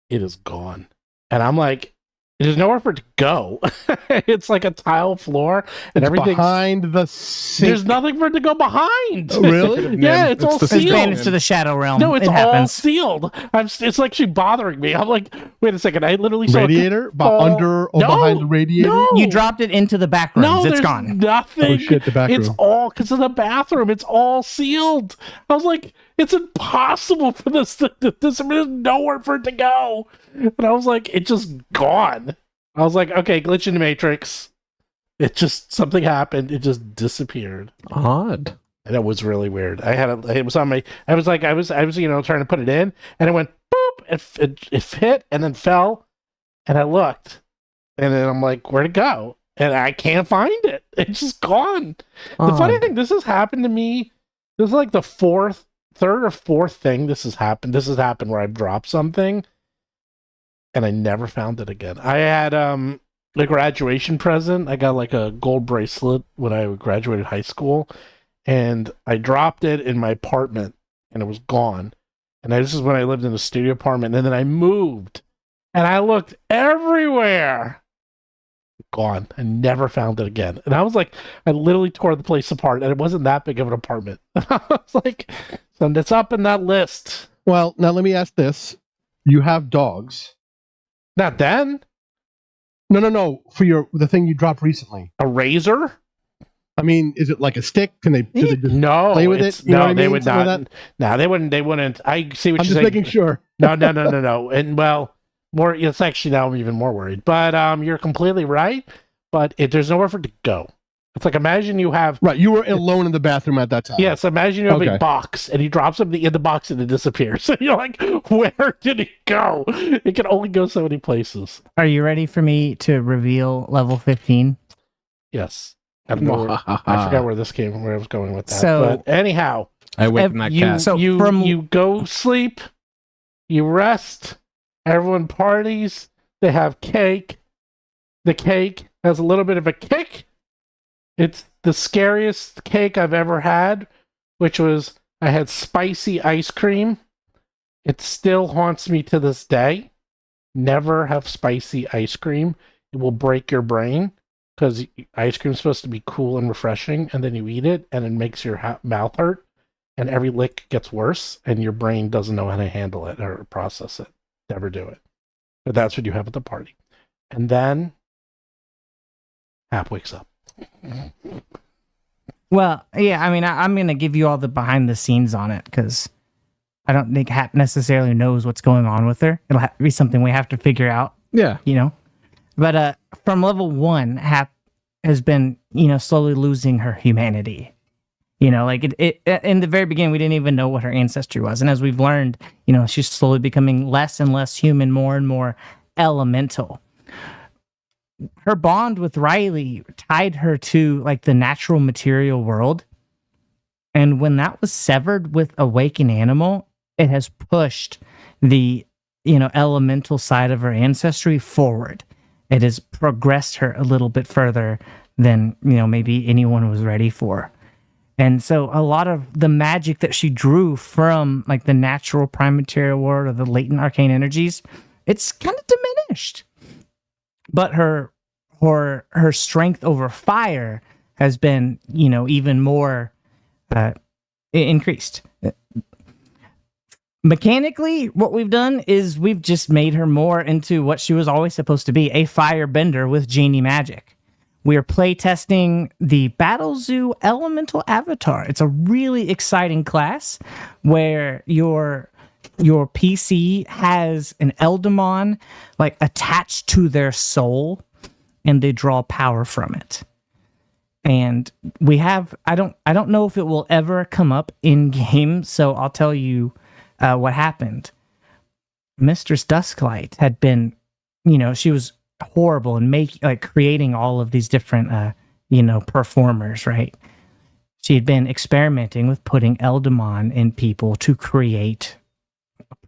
it is gone. And I'm like, there's nowhere for it to go. It's like a tile floor and It's everything's behind the sink. There's nothing for it to go behind. Oh, really? Yeah, it's all the It's sealed. vanished to the shadow realm. No, it's it all happens. sealed. It's like she bothering me. I'm like, wait a second. I literally saw Radiator? fall- Under or No, behind the radiator? No, You dropped it into the back rooms. No, It's there's gone. nothing. Oh shit, the back It's room. all because of the bathroom. It's all sealed. I was like, it's impossible for this. There's nowhere for it to go. And I was like, it's just gone. I was like, okay, glitch in the Matrix. It just something happened. It just disappeared. Odd. And it was really weird. It was on my. I was trying to put it in, and it went boop. It hit and then fell, and I looked, and then I'm like, where'd it go? And I can't find it. It's just gone. The funny thing, this has happened to me. This is like the third or fourth thing this has happened. This has happened where I've dropped something, and I never found it again. I had a graduation present. I got like a gold bracelet when I graduated high school, and I dropped it in my apartment, and it was gone. And this is when I lived in a studio apartment, and then I moved, and I looked everywhere. Gone. I never found it again. And I was like, I literally tore the place apart, and it wasn't that big of an apartment. I was like, so it's up in that list. Well, now let me ask this. You have dogs. Not then. No. For the thing you dropped recently. A razor? I mean, is it like a stick? Do they just No, play with it's- it? You know no, what I they mean? would Something not. like No, they wouldn't. They wouldn't. I see what I'm you're just saying. making sure. No. And well, more. It's actually now I'm even more worried. But you're completely right. But there's nowhere for it to go. It's like imagine you have. Right, you were alone in the bathroom at that time. Yes, imagine you have Okay. a box and he drops something in the box and it disappears. And you're like, where did it go? It can only go so many places. Are you ready for me to reveal level 15? Yes. I don't know I forgot where this came, where I was going with that. So- but anyhow, I awaken that you cat. So you from- you go sleep, you rest, everyone parties, they have cake. The cake has a little bit of a kick. It's the scariest cake I've ever had which was I had spicy ice cream. It still haunts me to this day. Never have spicy ice cream. It will break your brain because ice cream is supposed to be cool and refreshing, and then you eat it and it makes your mouth hurt, and every lick gets worse, and your brain doesn't know how to handle it or process it. Never do it. But that's what you have at the party. And then Hap wakes up. Well, yeah, I mean, I'm going to give you all the behind the scenes on it because I don't think Hap necessarily knows what's going on with her. It'll have to be something we have to figure out, Yeah. you know? But from level 1, Hap has been, slowly losing her humanity. Like it in the very beginning, we didn't even know what her ancestry was. And as we've learned, she's slowly becoming less and less human, more and more elemental. Her bond with Riley tied her to like the natural material world. And when that was severed with Awaken Animal, it has pushed the, elemental side of her ancestry forward. It has progressed her a little bit further than, maybe anyone was ready for. And so a lot of the magic that she drew from like the natural prime material world or the latent arcane energies, it's kind of diminished. But her strength over fire has been, even more increased. Mechanically, what we've done is we've just made her more into what she was always supposed to be, a firebender with genie magic. We are playtesting the Battle Zoo Elemental Avatar. It's a really exciting class where your PC has an Eldamon like attached to their soul, and they draw power from it. And we have I don't know if it will ever come up in game, so I'll tell you what happened. Mistress Dusklight had been, she was horrible and creating all of these different performers, right? She had been experimenting with putting Eldamon in people to create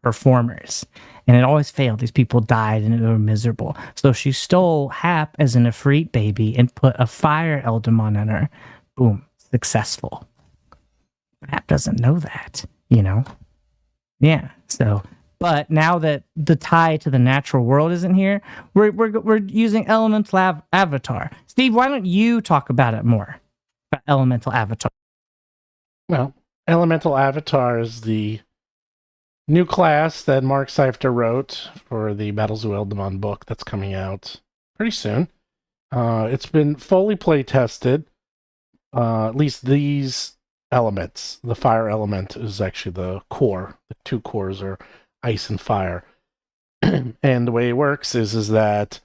performers, and it always failed. These people died and they were miserable. So she stole Hap as an Ifrit baby and put a fire Eldamon in her. Boom, successful. Hap doesn't know that, Yeah, so but now that the tie to the natural world isn't here, we're using Elemental Avatar. Steve, why don't you talk about it more? About Elemental Avatar. Well, Elemental Avatar is the new class that Mark Seifter wrote for the Battle Zoo Eldamon book that's coming out pretty soon. It's been fully play tested. At least these elements. The fire element is actually the core. The two cores are ice and fire. And the way it works is that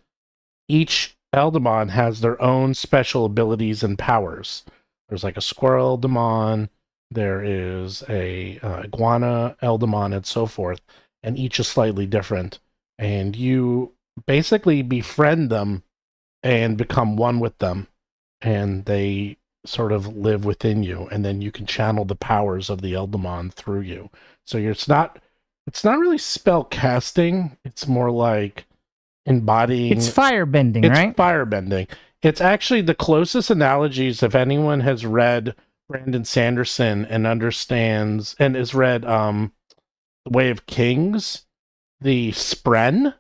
each Eldamon has their own special abilities and powers. There's like a squirrel Eldamon, there is a iguana Eldamon, and so forth, and each is slightly different. And you basically befriend them and become one with them, and they sort of live within you, and then you can channel the powers of the Eldamon through you. So it's not really spell casting, it's more like embodying. It's firebending, right? It's firebending. It's actually the closest analogies, if anyone has read Brandon Sanderson and understands and has read The Way of Kings, the Spren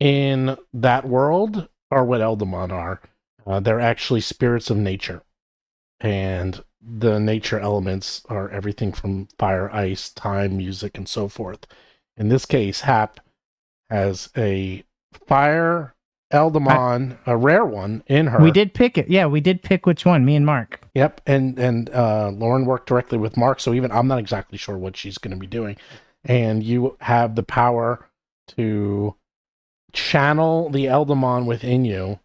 in that world are what Eldamon are. They're actually spirits of nature. And the nature elements are everything from fire, ice, time, music, and so forth. In this case, Hap has a fire Eldamon, a rare one in her. We did pick it. Yeah, we did pick which one, me and Mark. Yep, and Lauren worked directly with Mark, so even I'm not exactly sure what she's going to be doing. And you have the power to channel the Eldamon within you,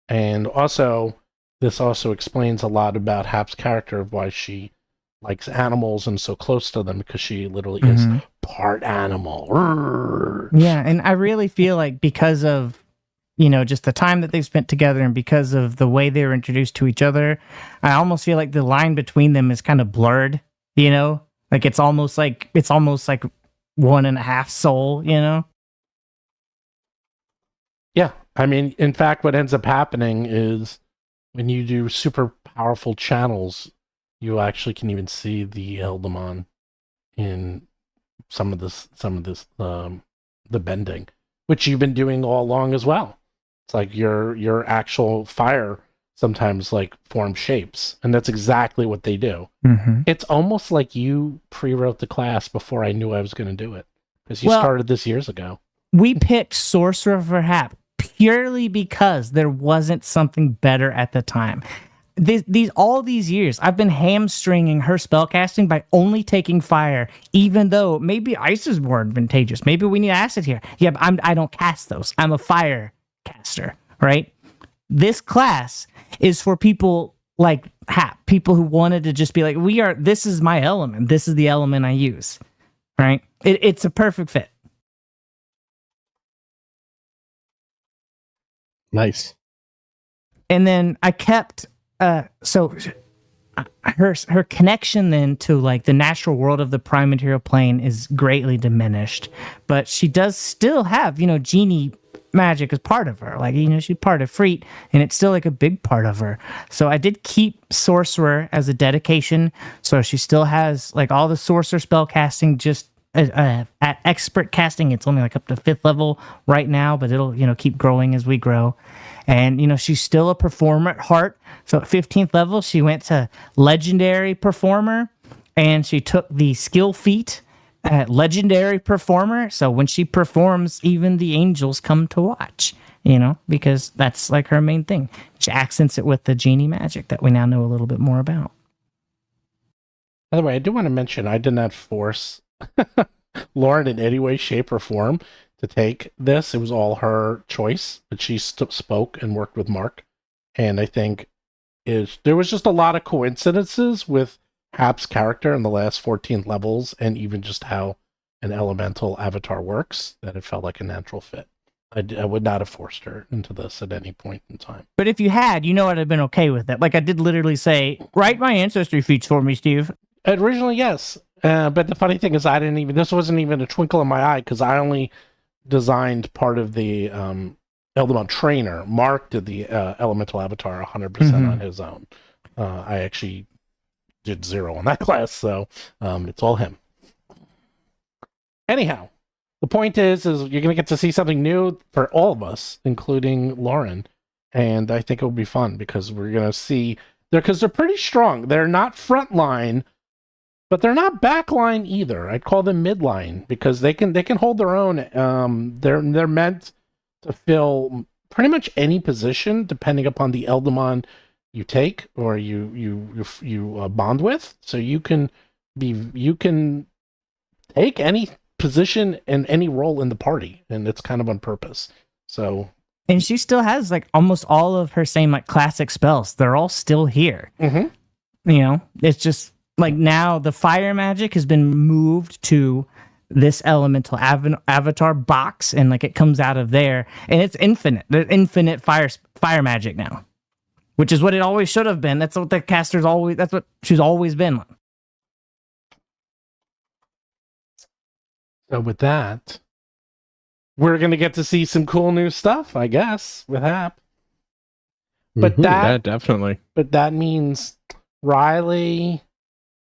and also this also explains a lot about Hap's character of why she likes animals and so close to them, because she literally is part animal. Yeah, and I really feel like because of just the time that they've spent together and because of the way they were introduced to each other, I almost feel like the line between them is kind of blurred, like it's almost like one and a half soul, Yeah, I mean, in fact, what ends up happening is when you do super powerful channels, you actually can even see the Eldamon in some of this the bending, which you've been doing all along as well. It's like your actual fire sometimes like form shapes, and that's exactly what they do. Mm-hmm. It's almost like you pre-wrote the class before I knew I was going to do it, because you Well- started this years ago. We picked Sorcerer for Hap purely because there wasn't something better at the time. All these years, I've been hamstringing her spellcasting by only taking fire, even though maybe ice is more advantageous. Maybe we need acid here. Yeah, but I don't cast those. I'm a fire caster, right? This class is for people like Hap, people who wanted to just be like, this is my element. This is the element I use, right? It's a perfect fit. Nice. And then I kept so her connection then to like the natural world of the prime material plane is greatly diminished, but she does still have genie magic as part of her. Like she's part of Freet, and it's still like a big part of her. So I did keep sorcerer as a dedication, so she still has like all the sorcerer spell casting. Just at expert casting, it's only like up to 5th level right now, but it'll keep growing as we grow. And she's still a performer at heart. So at 15th level, she went to legendary performer, and she took the skill feat at legendary performer. So when she performs, even the angels come to watch, because that's like her main thing. She accents it with the genie magic that we now know a little bit more about. By the way, I do want to mention I did not force Lauren in any way, shape, or form to take this. It was all her choice, but she spoke and worked with Mark. And I think there was just a lot of coincidences with Hap's character in the last 14 levels, and even just how an elemental avatar works, that it felt like a natural fit. I would not have forced her into this at any point in time. But if you had, I'd have been okay with it. Like I did literally say, write my ancestry feats for me, Steve. Originally, yes. But the funny thing is, this wasn't even a twinkle in my eye, because I only designed part of the Eldamon trainer. Mark did the elemental avatar 100% on his own. I actually did 0 on that class, so it's all him. Anyhow, the point is you're going to get to see something new for all of us, including Lauren, and I think it'll be fun, because we're going to see because they're pretty strong. They're not frontline, but they're not backline either. I'd call them midline, because they can hold their own. They're meant to fill pretty much any position, depending upon the Eldamon you take or you bond with. So you can take any position and any role in the party, and it's kind of on purpose. So, and she still has like almost all of her same like classic spells. They're all still here. It's just like now the fire magic has been moved to this elemental avatar box, and like it comes out of there, and it's infinite. There's infinite fire magic now, which is what it always should have been. That's what the caster's always. That's what she's always been. So with that, we're gonna get to see some cool new stuff, I guess, with Hap. But Yeah, definitely. But that means Riley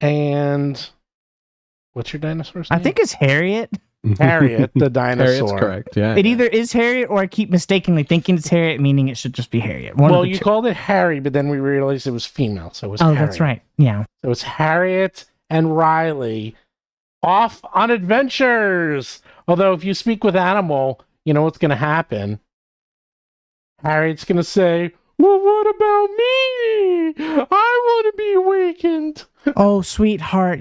and what's your dinosaur's name? I think it's Harriet. Harriet, the dinosaur. Harriet's correct. Yeah. It either is Harriet, or I keep mistakenly thinking it's Harriet, meaning it should just be Harriet. Well, you called it Harry, but then we realized it was female, so it was Harriet. That's right. Yeah. So it's Harriet and Riley off on adventures. Although if you speak with Animal, you know what's going to happen. Harriet's going to say, well, what about me? I want to be awakened. Oh, sweetheart,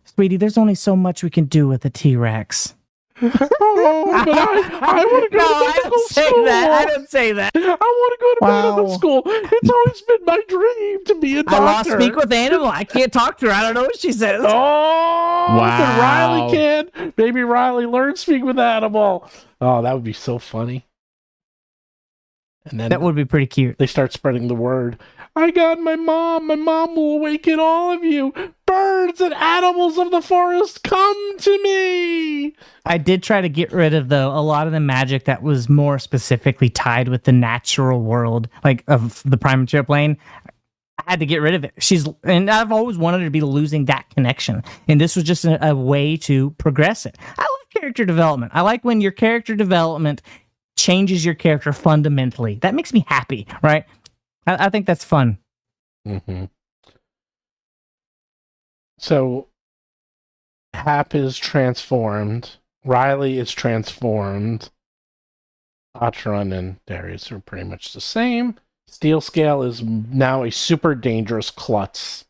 sweetie, there's only so much we can do with a T-Rex. Oh, but I want to go to medical school. I don't say that. I want to go to medical school. It's always been my dream to be a doctor. I lost speak with Animal. I can't talk to her. I don't know what she says. Oh, wow. Then Riley can. Maybe Riley learned speak with Animal. Oh, that would be so funny. And then that would be pretty cute. They start spreading the word. I got my mom. My mom will awaken all of you. Birds and animals of the forest, come to me. I did try to get rid of, though, a lot of the magic that was more specifically tied with the natural world, like of the prime material plane. I had to get rid of it. And I've always wanted her to be losing that connection. And this was just a way to progress it. I love character development. I like when your character development changes your character fundamentally. That makes me happy, right? I think that's fun. Mm-hmm. So, Hap is transformed. Riley is transformed. Atron and Darius are pretty much the same. Steel Scale is now a super dangerous klutz.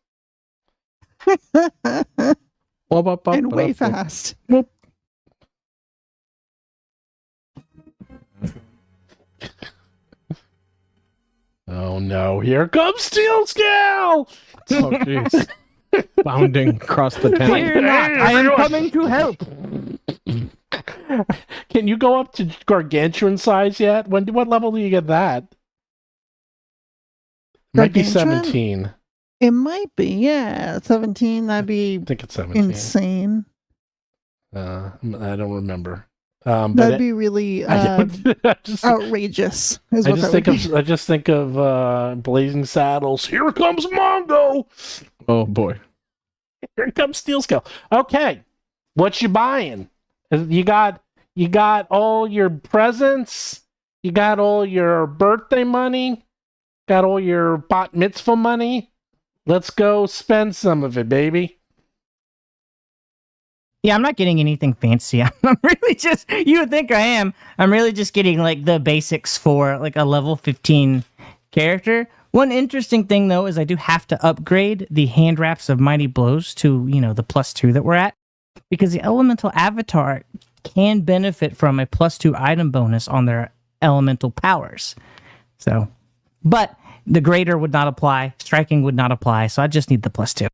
And way fast. Oh no, here comes Steel Scale! Oh, jeez. Bounding across the tent. Fear not, I am coming to help. Can you go up to gargantuan size yet? What level do you get that? Might be Gargantuan? 17. It might be, yeah. 17, that'd be I think it's 17. insane. I don't remember. But That'd be really I outrageous. Is I what just that think would be. of I just think of Blazing Saddles. Here comes Mongo. Oh boy. Here comes Steel Scale. Okay, what you buying? You got all your presents. You got all your birthday money. Got all your bat mitzvah money. Let's go spend some of it, baby. Yeah, I'm not getting anything fancy. I'm really just, you would think I am. I'm really just getting like the basics for like a level 15 character. One interesting thing though is I do have to upgrade the hand wraps of Mighty Blows to, the +2 that we're at, because the elemental avatar can benefit from a +2 item bonus on their elemental powers. So, but the greater would not apply, striking would not apply, so I just need the +2.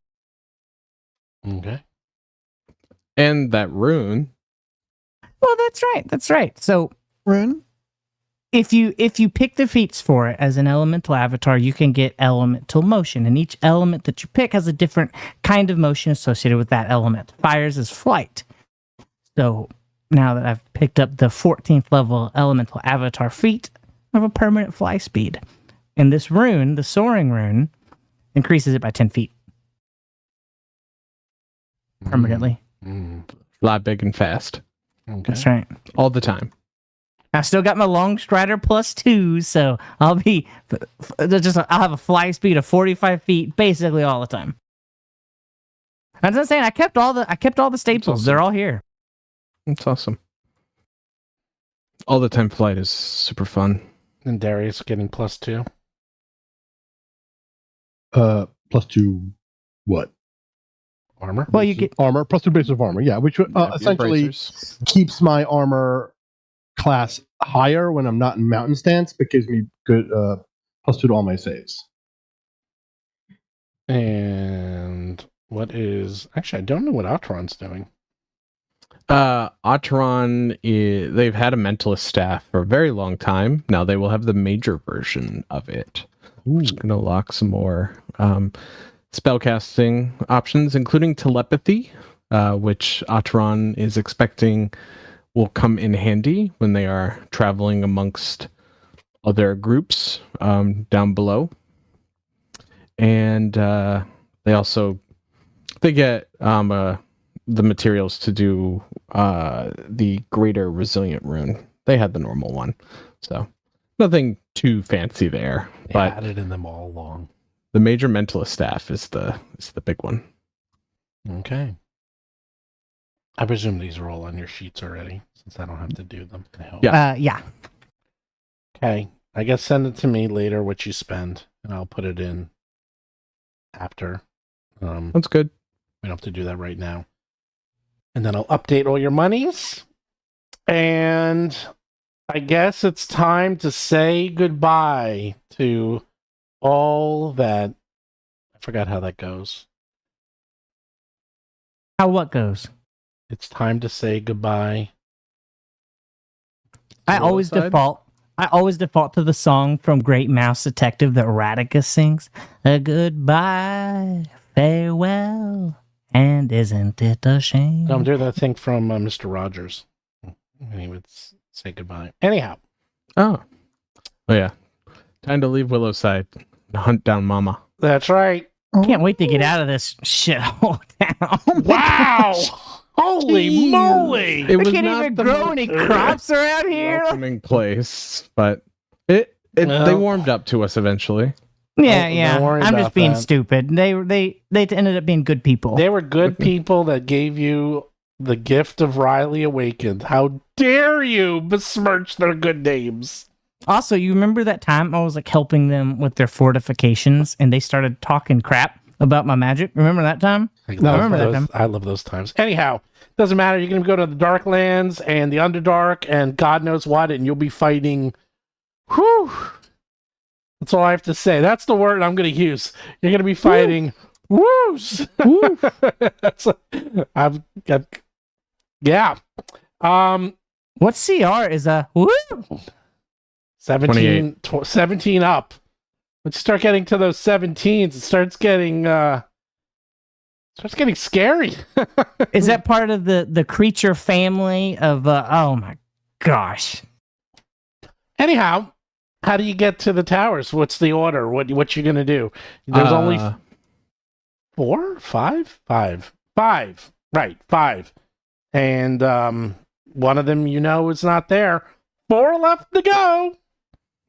Okay. And that rune. Well, that's right. So Rune? if you pick the feats for it as an elemental avatar, you can get elemental motion, and each element that you pick has a different kind of motion associated with that element. Fire's is flight. So now that I've picked up the 14th level elemental avatar feat, I have a permanent fly speed. And this rune, the soaring rune, increases it by 10 feet permanently. Fly big and fast. Okay. That's right. All the time. I still got my long strider +2, so I'll have a fly speed of 45 feet basically all the time. That's what I'm saying. I kept all the staples. awesome. They're all here. That's awesome. All the time flight is super fun. And Darius getting +2. +2 what? Armor. Well, you get Armor, +2 base of armor, yeah, which Yeah, essentially bracers. keeps my armor class higher when I'm not in mountain stance, but gives me good +2 to all my saves. And what is... Actually, I don't know what Atron's doing. Atron they've had a mentalist staff for a very long time. Now they will have the major version of it. I'm just gonna lock some more spellcasting options, including telepathy, which Atron is expecting will come in handy when they are traveling amongst other groups down below. And they get the materials to do the greater resilient rune. They had the normal one, so nothing too fancy there. They But added in them all along. the major mentalist staff is the big one. Okay. I presume these are all on your sheets already, since I don't have to do them. I hope. Yeah. yeah. Okay. I guess send it to me later what you spend, and I'll put it in after. We That's good. don't have to do that right now. And then I'll update all your monies. And I guess it's time to say goodbye to all that. I forgot how that goes. How what goes? It's time to say goodbye. I Roll always aside. default to the song from Great Mouse Detective that Radicus sings. A goodbye, farewell, and isn't it a shame? I'm doing that thing from Mr. Rogers. And he would say goodbye. Anyhow, Oh yeah. Time to leave Willowside and hunt down Mama. That's right. Can't wait to get out of this shithole town. Wow! Holy Jeez. moly! It We was can't not even the grow most any crops around here. welcoming place, but they Well. warmed up to us eventually. Yeah, Don't yeah. worry I'm about just being that. stupid. They ended up being good people. They were good people that gave you the gift of Riley Awakened. How dare you besmirch their good names? Also, you remember that time I was like helping them with their fortifications, and they started talking crap about my magic? Remember that time? I No, love remember that those, time. I love those times. Anyhow, doesn't matter. You're going to go to the Darklands and the Underdark and God knows what, and you'll be fighting. Whew. That's all I have to say. That's the word I'm going to use. You're going to be fighting. Woos. That's yeah. What CR is a woo? 17 up. Let's start getting to those 17s. It starts getting scary. Is that part of the creature family of oh my gosh. Anyhow, how do you get to the towers? What's the order? What you gonna do? There's only 4, 5, 5, 5. Right, 5. And one of them is not there. 4 left to go.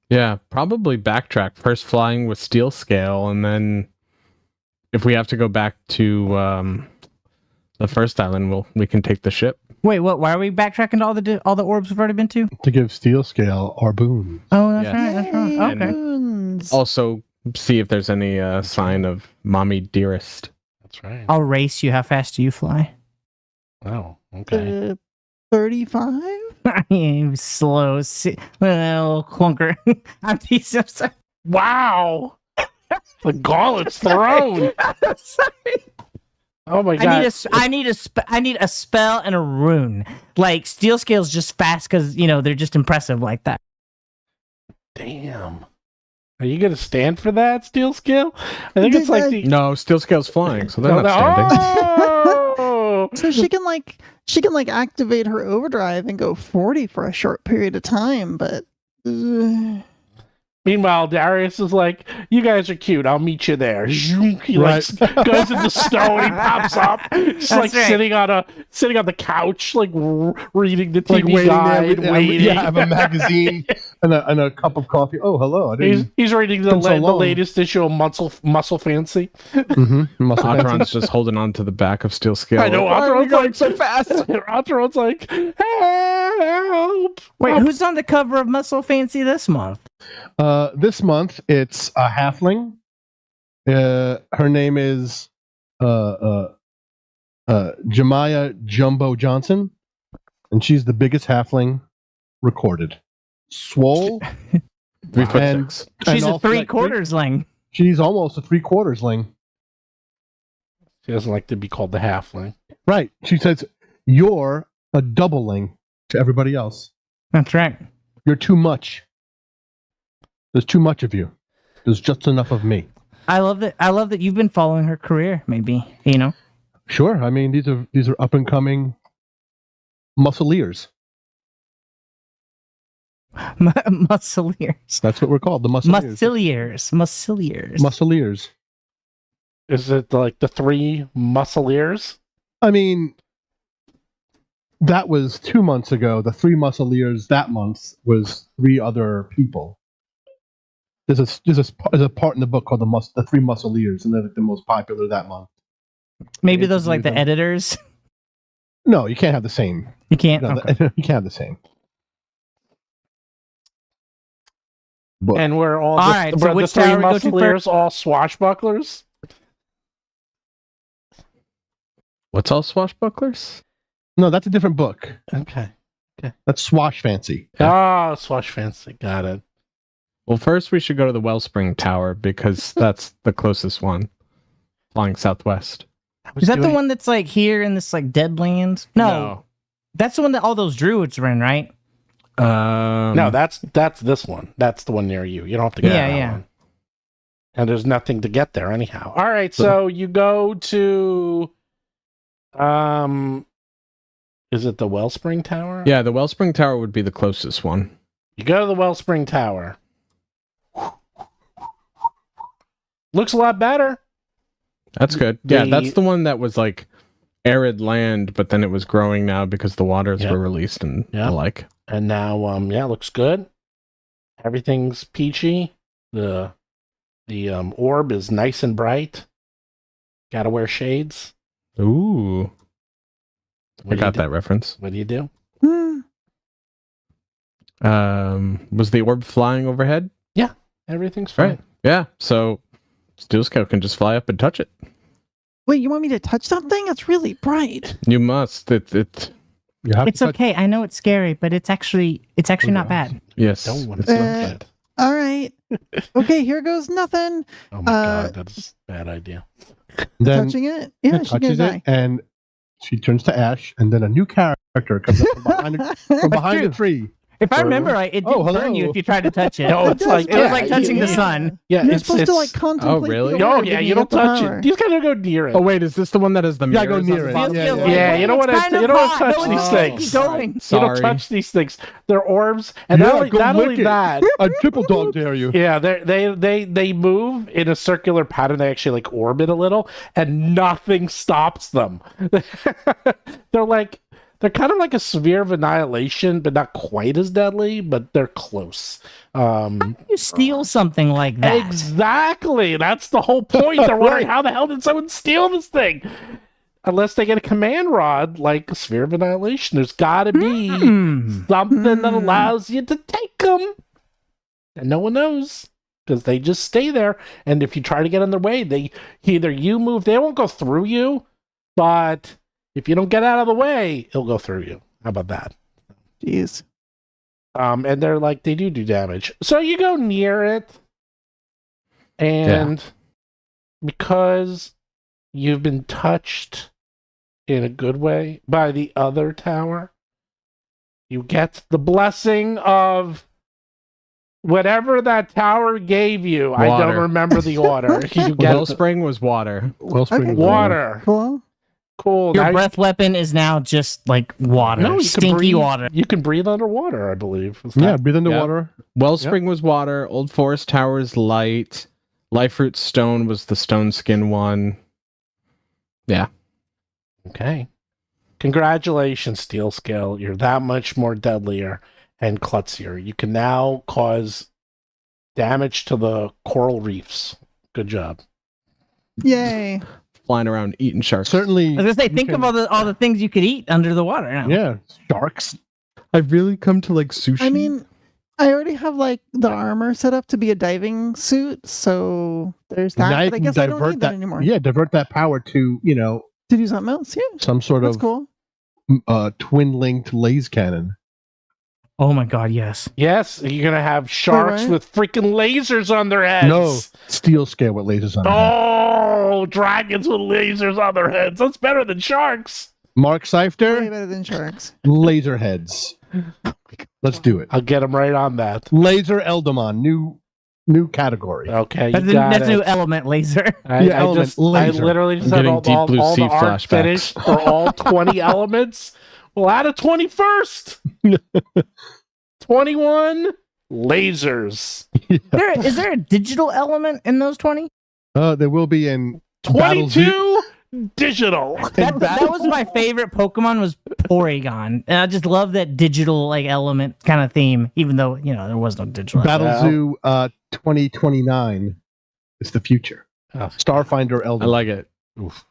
Yeah, probably backtrack. First flying with steel scale, and then if we have to go back to the first island, we can take the ship. Wait, what? Why are we backtracking to all the orbs we've already been to? To give Steel Scale our boon. Oh, that's Yes. right. That's right. Yay, Okay. boons. Also, see if there's any sign of Mommy Dearest. That's right. I'll race you. How fast do you fly? Oh, okay. 35? I'm slow. Little clunker. I'm teasing. Wow. The gauntlet's thrown. Sorry. Oh my god. I need a spell and a rune. Like steel scale's just fast because they're just impressive like that. Damn. Are you gonna stand for that, Steel Scale? I think it's like the No, steel scale's flying, so they're Oh, not standing. oh! So she can activate her overdrive and go 40 for a short period of time, but Meanwhile, Darius is like, "You guys are cute. I'll meet you there." He Right. goes in the snow and he pops up. Just like That's right. sitting on the couch, like reading the TV Like waiting guide, there. waiting. Yeah, I have a magazine and a cup of coffee. Oh, hello. I didn't. He's reading the Been so long. latest issue of Muscle Fancy. Muscle fancy. Atron's just holding on to the back of steel scale. I know. Why are we Atron's going like so fast? Atron's like, help! Wait, who's on the cover of Muscle Fancy this month? This month it's a halfling. Her name is Jemiah Jumbo Johnson, and she's the biggest halfling recorded. Swole. 3'6". She's and a also, like, 3/4ling. She's almost a 3/4ling. She doesn't like to be called the halfling. Right. She says, "You're a doubling to everybody else. That's right. You're too much. There's too much of you. There's just enough of me." I love that you've been following her career. Maybe Sure. I mean, these are up and coming muscleers. muscleers. That's what we're called. The muscleers. Muscleers. Muscleers. Is it like the 3 muscleers? I mean, that was 2 months ago. The 3 muscleers that month was 3 other people. There's a part in the book called the 3 muscleers, and they're like the most popular that month. Maybe those are like the them. editors. No, you can't have the same. You can't. No, Okay. you can't have the same. But And we're all All the, right, we're so the which 3 tower we go to muscleers all swashbucklers? What's all swashbucklers? no, that's a different book. Okay. That's Swash Fancy. Oh, swash fancy. Got it. Well, first we should go to the Wellspring Tower because that's the closest one. Flying southwest. Is that the one that's like here in this like Deadlands? No, that's the one that all those druids are in, right? No, that's this one. That's the one near you. You don't have to get that one. And there's nothing to get there anyhow. All right, so you go to is it the Wellspring Tower? Yeah, the Wellspring Tower would be the closest one. You go to the Wellspring Tower. Looks a lot better. That's good. Yeah, The- that's the one that was like arid land, but then it was growing now because the waters Yep. were released and Yep. the like. And now, looks good. Everything's peachy. The orb is nice and bright. Gotta wear shades. Ooh, What I do got you do? that reference. What do you do? Hmm. Was the orb flying overhead? Everything's fine. Right. Yeah. So Steel Scout can just fly up and touch it. Wait, you want me to touch something? It's really bright. You must. You have It's to touch- okay. I know it's scary, but it's actually not bad. Yes. Don't want it's to not Uh, bad. All right. Okay, here goes nothing. Oh my uh, god, that's a bad idea. Then Touching it. Yeah, she's gonna touches die. it, and she turns to ash, and then a new character comes up from behind true. the tree. If I remember right, it didn't Oh, burn you hello. if you tried to touch it. No, It it's does like it was yeah, like touching the yeah. sun. Yeah, You're it's supposed to like contemplate. really? the Oh orb yeah, and you don't get the touch power. it. You just gotta go near it. Oh wait, is this the one that has the Yeah, go mirrors? near on the it. bottom? Yeah, Feels yeah. like, Yeah, you don't it's wanna- kind you of don't wanna hot. touch No, these it's things. Keep going. You don't Sorry. touch these things. They're orbs, and Yeah, not go only lick it. that, A triple dog dare you. yeah, they move in a circular pattern. They actually like orbit a little, and nothing stops them. They're kind of like a sphere of annihilation, but not quite as deadly. But they're close. You steal something like that. Exactly. That's the whole point. They're wondering how the hell did someone steal this thing? Unless they get a command rod like a sphere of annihilation, there's got to be something that allows you to take them, and no one knows because they just stay there. And if you try to get in their way, you move. They won't go through you, but if you don't get out of the way, it'll go through you. How about that? Jeez. And they're like, they do damage. So you go near it, and because you've been touched in a good way by the other tower, you get the blessing of whatever that tower gave you. I don't Water. remember the order. You get Wellspring was water. Wellspring Okay. of water. Cool. Cool. Your Now breath weapon is now just like water. No, you can Stinky breathe. water. You can breathe underwater, I believe. Is Yeah, that- breathe underwater. Wellspring was water. Old Forest Tower is light. Life-root stone was the stone skin one. Yeah. Okay. Congratulations, Steel Scale. You're that much more deadlier and klutzier. You can now cause damage to the coral reefs. Good job. Yay. Flying around eating sharks. Certainly. I was gonna say, you think can- of all the things you could eat under the water. Now. Yeah, sharks. I've really come to like sushi. I mean, I already have like the armor set up to be a diving suit, so there's that. Now you But I can guess I don't divert need that anymore. Yeah, divert that power to To do something else. Yeah. some sort That's of cool. twin-linked laser cannon. Oh my god, yes. Yes, you're going to have sharks right. with freaking lasers on their heads. No, steel scale with lasers on. it. Oh, dragons with lasers on their heads. That's better than sharks. Mark Way Seifter, better than sharks. laser heads. Let's do it. I'll get them right on that. Laser Eldamon, new category. Okay, you That's got a it. new element laser. I element laser. literally just I'm had getting all Deep Blue the Sea art flashbacks. finished for all 20 elements. We'll add a 21st. 21 lasers. Is there a digital element in those 20? There will be in Battle Zoo. 22 digital. That was my favorite Pokemon was Porygon. And I just love that digital like element kind of theme, even though, there was no digital. Battle Well. Zoo 2029 is the future. Oh, Starfinder I Eldamon. like it. oof.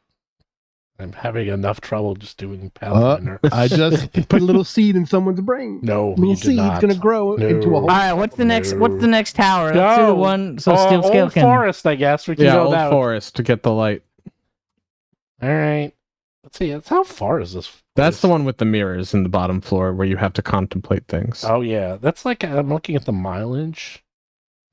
I'm having enough trouble just doing Pathfinder. I just put a little seed in someone's brain. No, Little you did seed's not. gonna grow No. into a All whole. right, what's the next tower? Let's do No. the one so Steel Scale Old can. Forest, I guess. We can Yeah, go Old that. Forest to get the light. All right. Let's see. How far is this? That's the one with the mirrors in the bottom floor where you have to contemplate things. Oh, yeah. That's like, I'm looking at the mileage.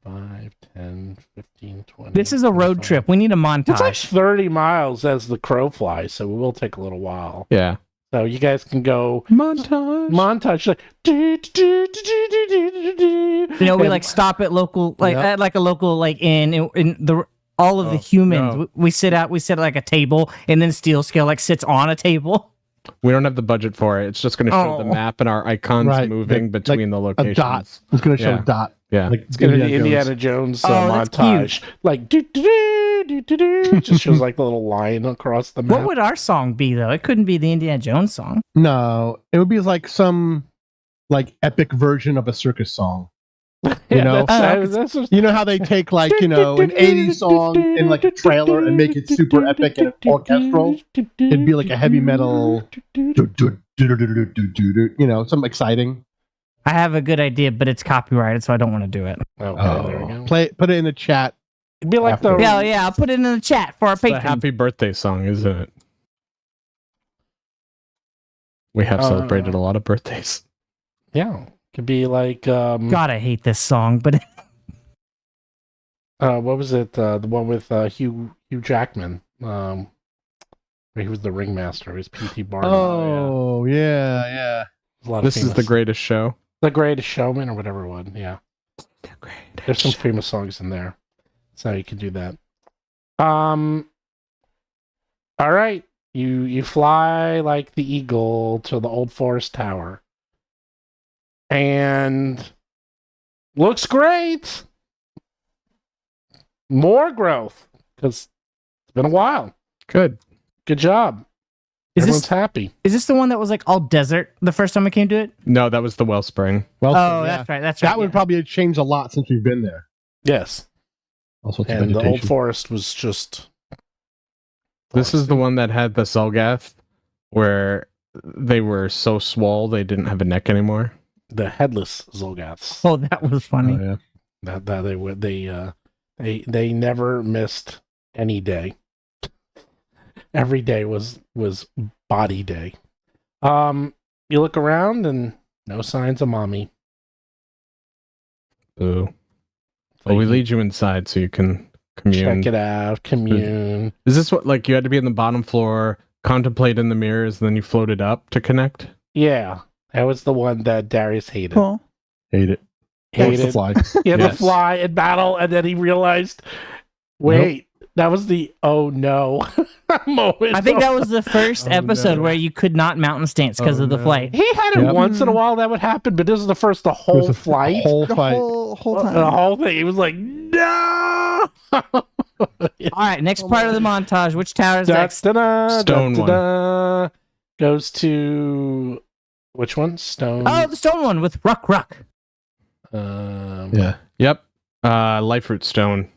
5, 10, 15, 20. This is a road 25. trip. We need a montage. It's like 30 miles as the crow flies, so it will take a little while. Yeah. So you guys can go Montage. montage like we And- like stop at local, like Yep. at like a local, like in the all of the Oh, humans. no. We sit at like a table, and then Steel Scale like sits on a table. We don't have the budget for it. It's just going to show the Oh. map and our icons Right, moving like between the A locations. dot. It's gonna show Yeah. a dot. Yeah. Like It's gonna be Indiana Jones. Indiana Jones Oh, that's montage. Like Just shows like the little line across the map. What would our song be though? It couldn't be the Indiana Jones song. No, it would be like some like epic version of a circus song. You know? that's just, You know how they take like, you know, an 80s song in like a trailer and make it super epic and orchestral? It'd be like a heavy metal, you know, something exciting. I have a good idea, but it's copyrighted, so I don't want to do it. Okay, there we go. Put it in the chat. It'd be like the Yeah, I'll put it in the chat for our It's the patrons. happy birthday song, isn't it? We have celebrated a lot of birthdays. yeah. Could be like God, I hate this song, but what was it? The one with Hugh Jackman. Where he was the ringmaster. He was P.T. Barnum. Oh, yeah. A lot of This is the famous- greatest show. The Greatest Showman or whatever one. Yeah. There's some famous songs in there. So you can do that. All right. You fly like the eagle to the Old Forest Tower. And looks great. More growth. Because it's been a while. Good. Good job. is Everyone's this happy. the one that was like all desert the first time I came to it? No, that was the Wellspring. Well, Oh, yeah. that's right. That's That right. would yeah. probably have changed a lot since we've been there. Yes. All sorts of And the Old vegetation. Forest was just... This is the one that had the Zelgath, where they were so swole they didn't have a neck anymore. The headless Zolgaths. Oh, that was funny. Oh, yeah. That they never missed any day. Every day was body day. You look around and no signs of mommy. Boo. Well, we lead you inside so you can commune. Check it out, commune. Is this what, like, you had to be in the bottom floor, contemplate in the mirrors, and then you floated up to connect? Yeah, that was the one that Darius hated. Cool. Hate it. Hated. The fly. He had to Yes. fly in battle, and then he realized, wait, that was the oh no moment. I think that was the first Oh, episode no. where you could not mountain stance because Oh, of the no. flight. He had it Yep. once in a while that would happen, but this is the first the It was whole a flight. Whole The fight. whole time. The whole thing. He was like, no. All right, next part of the montage. Which tower is Da, next? da, da, Stone da, da, da. Goes to which one? Stone. Oh, the stone one with Ruck. Yeah. Yep. Life root stone.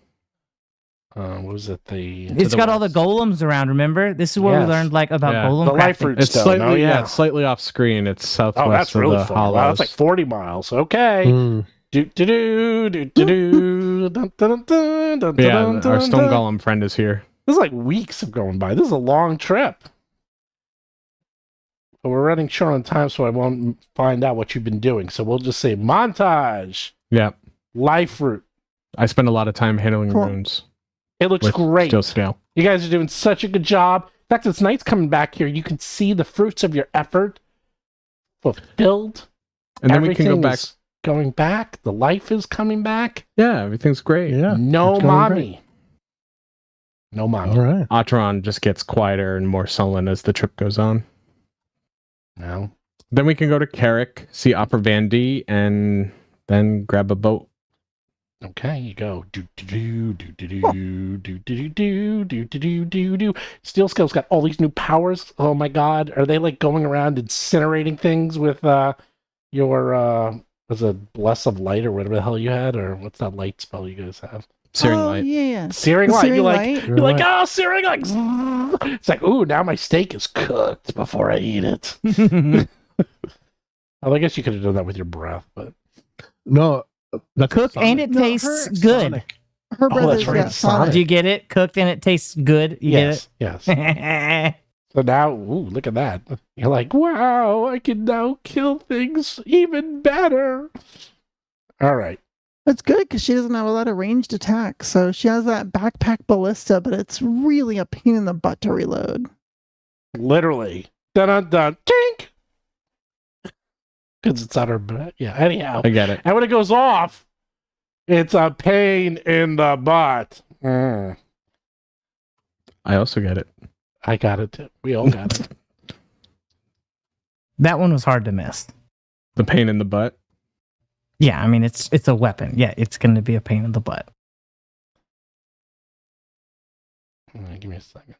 What was it? It's the got all the west. golems around. Remember, this is where we Yes. learned like about Yeah. golem The life crafting. root It's stone. slightly, Oh, yeah. it's slightly off screen. It's southwest Oh, that's really of the far. hollows. Wow, that's like 40 miles. Okay. Mm. Do do do do do do. Dun, dun, dun, dun, Yeah, dun, our dun, stone dun. golem friend is here. This is like weeks of going by. This is a long trip. But we're running short on time, so I won't find out what you've been doing. So we'll just say montage, Yeah. life root. I spend a lot of time handling Cool. runes It looks with great. steel scale. You guys are doing such a good job. In fact, this night's coming back here. You can see the fruits of your effort fulfilled. And then we can go Everything back. is going back. The life is coming back. Yeah, everything's great. Yeah. No it's going mommy. great. No mommy. All right. Atron just gets quieter and more sullen as the trip goes on. No. Then we can go to Carrick, see Opera Vandy, and then grab a boat. Okay, you go. Do do do do do do do do do do do do do. Steel Scale's got all these new powers. Oh my god. Are they like going around incinerating things with your was it Bless of Light or whatever the hell you had? Or what's that light spell you guys have? Searing oh, light. yeah. Searing The light. searing You're like light. you're like, oh, searing light. It's like, ooh, now my steak is cooked before I eat it. Well, I guess you could have done that with your breath, but No. That's Cook Sonic. and it No, tastes her- good. Sonic. Her brother's that's right, yeah, Sonic. Do you get it? Cooked and it tastes good. You yes, yes. get it? So now, ooh, look at that. You're like, wow, I can now kill things even better. All right. It's good because she doesn't have a lot of ranged attacks. So she has that backpack ballista, but it's really a pain in the butt to reload. Literally. Dun dun dun. Tink! Because it's on her butt. Yeah, anyhow. I get it. And when it goes off, it's a pain in the butt. I also get it. I got it too. We all got it. That one was hard to miss. The pain in the butt. Yeah, I mean it's a weapon. Yeah, it's going to be a pain in the butt. Give me a second.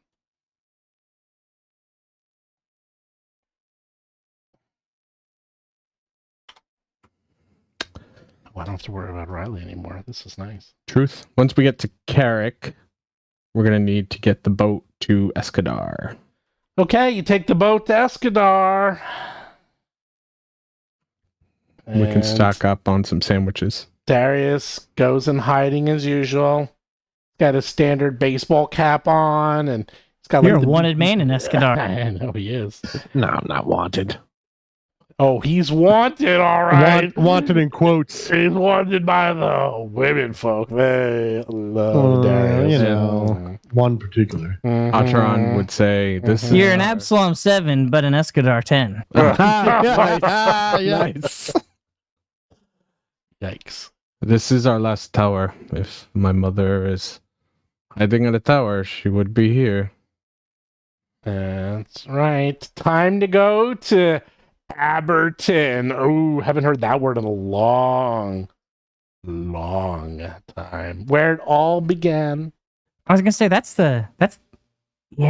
Oh, I don't have to worry about Riley anymore. This is nice. Truth. Once we get to Carrick, we're gonna need to get the boat to Escadar. Okay, you take the boat to Escadar. We can And stock up on some sandwiches. Darius goes in hiding as usual. Got his standard baseball cap on, and he's got You're like a wanted man in Escadar. I know he is. No, I'm not wanted. Oh, he's wanted, all right. Wanted in quotes. He's wanted by the women folk. They love Darius. You know, one particular. Mhm. Atron would say, "This is You're an Absalom 7, but an Escadar 10. Nice. Yikes. This is our last tower. If my mother is hiding at a tower, she would be here." That's right. Time to go to Aberton. Oh, haven't heard that word in a long time. Where it all began. I was going to say, that's yeah.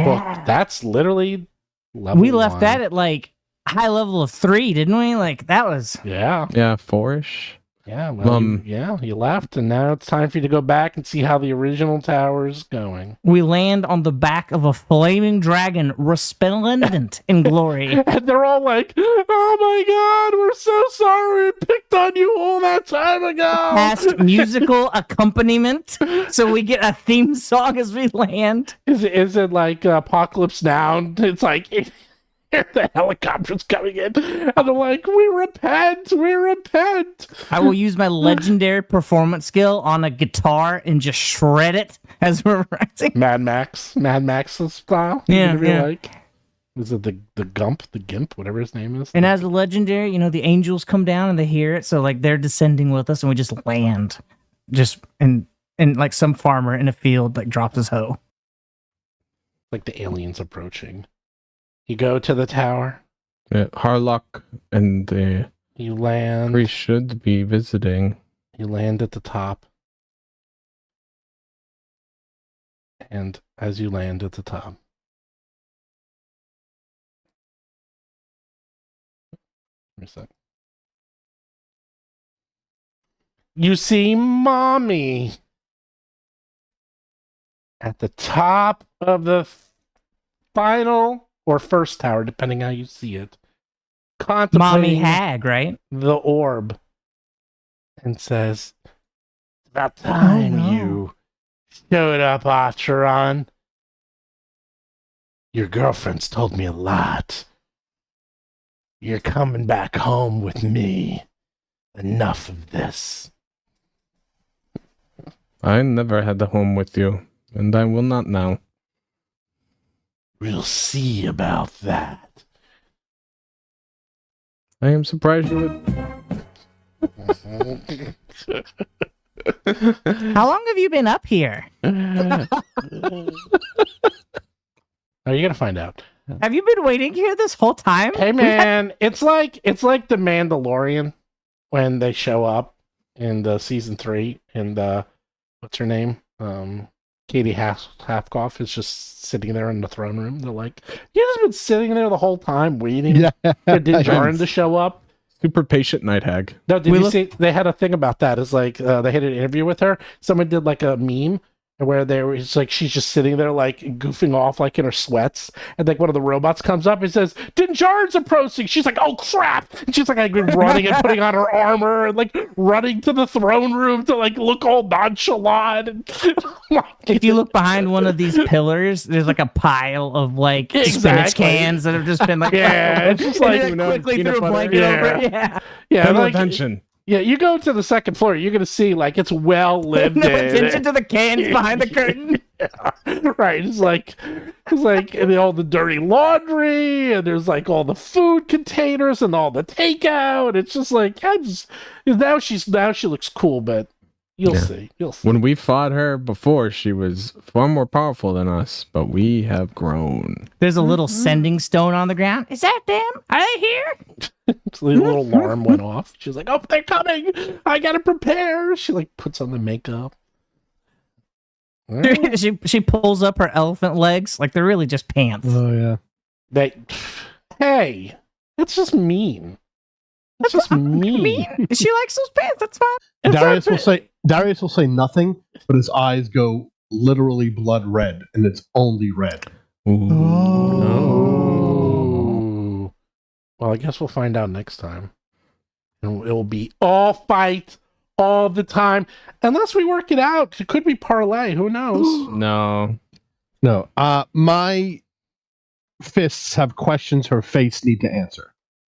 Well, that's literally level We left 1. that at like high level of 3, didn't we? Like that was Yeah. Yeah, 4-ish. Yeah. Well, Um, you left, and now it's time for you to go back and see how the original tower is going. we land on the back of a flaming dragon resplendent in glory. And they're all like, "Oh my God, we're so sorry. We picked on you all that time ago." Past musical accompaniment, so we get a theme song as we land. Is it like Apocalypse Now? It's like the helicopter's coming in, and they're like, "We repent, we repent." I will use my legendary performance skill on a guitar and just shred it as we're rising. Mad Max style. Yeah, You'd be yeah. like, is it the Gimp, whatever his name is? And as a legendary, you know, the angels come down and they hear it, so like they're descending with us, and we just land, just and like some farmer in a field like drops his hoe. Like the aliens approaching. You go to the tower. Yeah, Harlock and the You land. priest should be visiting. You land at the top. And as you land at the top, give me a sec. You see Mommy at the top of the final or first tower, depending how you see it, Mommy contemplating hag, right? the orb, and says, "It's about time no. you showed up, Atron. Your girlfriend's told me a lot. You're coming back home with me. Enough of this." I never had a home with you, and I will not now. We'll see about that. I am surprised you would. How long have you been up here? Are you gonna find out? Have you been waiting here this whole time? Hey man, it's like the Mandalorian when they show up in the season 3 and what's her name? Katie Halfcoff is just sitting there in the throne room. They're like, "You just been sitting there the whole time waiting Yeah. for Din Djarin to show up." Super patient night hag. No, did We you look- see? They had a thing about that. It's like they had an interview with her. Someone did like a meme where it's like she's just sitting there like goofing off like in her sweats, and like one of the robots comes up and says, "Din Djarin's approaching." She's like, "Oh crap!" And she's like running and putting on her armor and like running to the throne room to like look all nonchalant. And, If you look behind one of these pillars, there's like a pile of like spinach Exactly. cans that have just been like Yeah, it's just and like, then you know, quickly peanut threw a butter. blanket Yeah. over it. Yeah. yeah, Pay no like, attention. yeah, you go to the second floor, you're gonna see like it's well lived No in. attention to the cans behind the curtain. Yeah, right. It's like and all the dirty laundry, and there's like all the food containers and all the takeout. It's just like now she looks cool, but you'll Yeah. see. You'll see. When we fought her before, she was far more powerful than us, but we have grown. There's a little sending stone on the ground. Is that them? Are they here? So the little alarm went off. She's like, "Oh, they're coming! I gotta prepare." She like puts on the makeup. Well, she pulls up her elephant legs like they're really just pants. Oh yeah. hey, that's just mean. That's just mean. She likes those pants. That's fine. Darius will say nothing, but his eyes go literally blood red, and it's only red. Ooh. Oh. Well, I guess we'll find out next time. And it'll be all fight all the time. Unless we work it out. It could be parlay. Who knows? No. No. My fists have questions her face need to answer.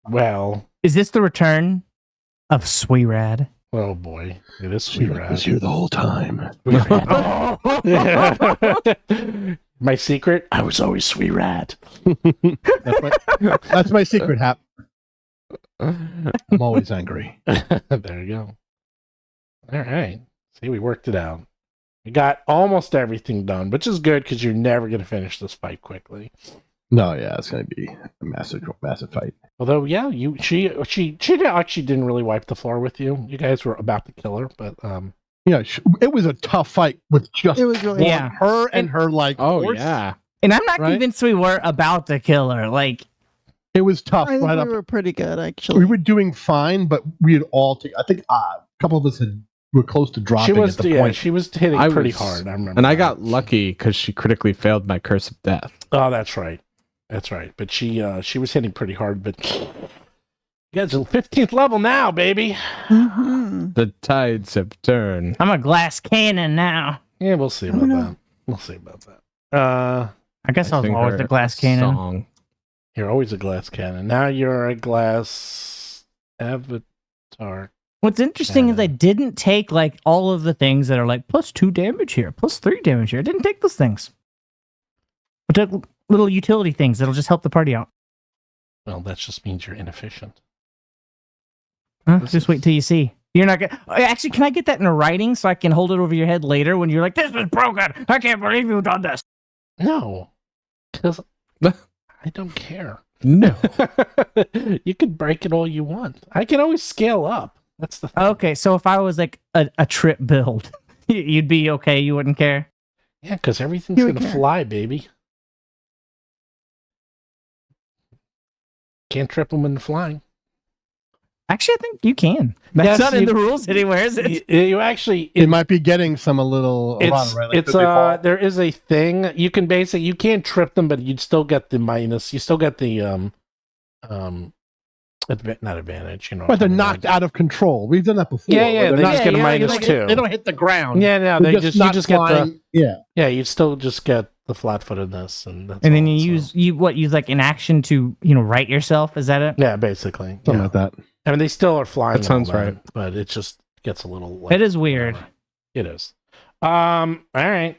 Well, Is this the return of Sweerad? oh boy. It is sweet rat. was here the whole time. My secret? I was always sweet rat. That's my secret, Hap. I'm always angry. There you go. All right. See, we worked it out. We got almost everything done, which is good because you're never going to finish this fight quickly. No, yeah, it's gonna be a massive fight. Although, yeah, she actually didn't really wipe the floor with you. You guys were about to kill her, but Yeah, it was a tough fight with just It was really Yeah. her and her Oh horse. yeah. And I'm not Right? convinced we were about to kill her. Like, It was tough. I think Right we up. were pretty good, actually. We were doing fine, but we had all. I think a couple of us were close to dropping she was at the point. she was hitting I pretty was- hard. I remember. And I that. got lucky because she critically failed my curse of death. Oh, that's right. That's right. But she was hitting pretty hard. But you guys are 15th level now, baby. Mhm. The tides have turned. I'm a glass cannon now. Yeah, we'll see about that. We'll see about that. I guess I was sing always her the glass cannon. Song. You're always a glass cannon. Now you're a glass avatar. What's interesting is Cannon. I didn't take like all of the things that are like +2 damage here, +3 damage here. I didn't take those things. I took little utility things that'll just help the party out. Well, that just means you're inefficient. Huh? This Just wait till you see. You're not gonna. Actually, can I get that in writing so I can hold it over your head later when you're like, "This is broken. I can't believe you've done this." No, because I don't care. No. You can break it all you want. I can always scale up. That's the thing. Okay, so if I was like a trip build, you'd be okay. You wouldn't care. Yeah, because everything's You would gonna care. fly, baby. Can't trip them when they're flying. Actually, I think you can. That's Yes, not in you- the rules anywhere, is it? You actually, It might be getting some a little. it's right? Like, it's could they fall? there is a thing you can basically you can't trip them, but you'd still get the minus. You still get the not advantage. You know, But they're I mean, knocked like- out of control. We've done that before. Yeah, where yeah, they're they not- just get a yeah, minus like, two. They don't hit the ground. Yeah, no, They're they just you not just get the flying. Yeah. yeah. You still just get the flat-footedness, and that's And then all, you so- use like an action to right yourself. Is that it? yeah, basically. Something Yeah. like that. I mean, they still are flying. That and all sounds right. but it just gets a little. Like, It is weird. whatever. It is. All right.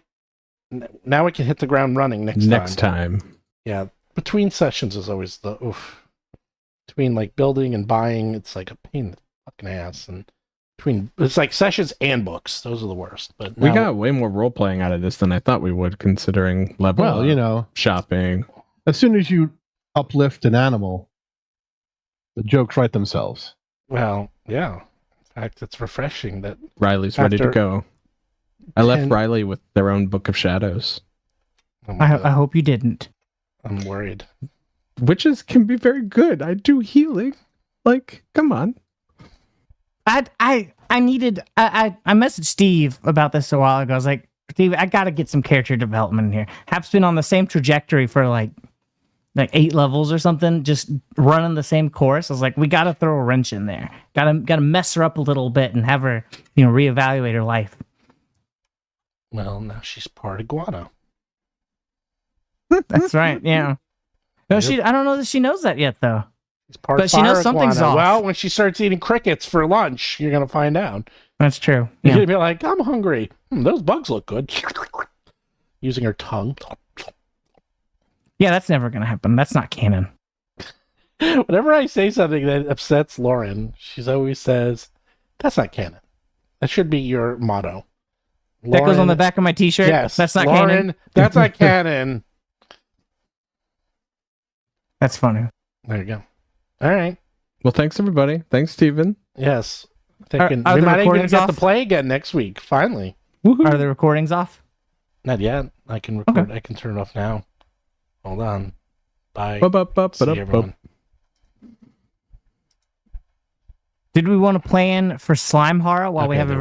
Now we can hit the ground running Next time. Yeah, between sessions is always the oof. Between like building and buying, it's like a pain in the fucking ass. And between it's like sessions and books, those are the worst. But We now- got way more role playing out of this than I thought we would, considering level Well, up, shopping. as soon as you uplift an animal, the jokes write themselves. well, yeah. In fact, it's refreshing that Riley's ready to After go. I left 10 Riley with their own Book of Shadows. I hope you didn't. I'm worried. Witches can be very good. I do healing. Like, come on. I messaged Steve about this a while ago. I was like, Steve, I gotta get some character development in here. Hap's been on the same trajectory for like 8 levels or something, just running the same course. I was like, we gotta throw a wrench in there. Gotta mess her up a little bit and have her, reevaluate her life. Well, now she's part iguana. That's right. Yeah. No, I don't know that she knows that yet though. She's part But she knows fire something's iguana. off. Well, when she starts eating crickets for lunch, you're gonna find out. That's true. You're Yeah. gonna be like, I'm hungry. Those bugs look good. Using her tongue. Yeah, that's never gonna happen. That's not canon. Whenever I say something that upsets Lauren, she always says, "That's not canon." That should be your motto. That goes on the back of my t-shirt. Yes, That's not Lauren, canon. That's not canon. That's funny. There you go. All right. Well, thanks, everybody. Thanks, Steven. Yes. Are We the might even recordings get to off? play again next week. Finally. Are the recordings off? Not yet. I can record. I can turn it off now. Hold on. Bye. See everyone. Did we want to plan for slime horror while we Okay, have there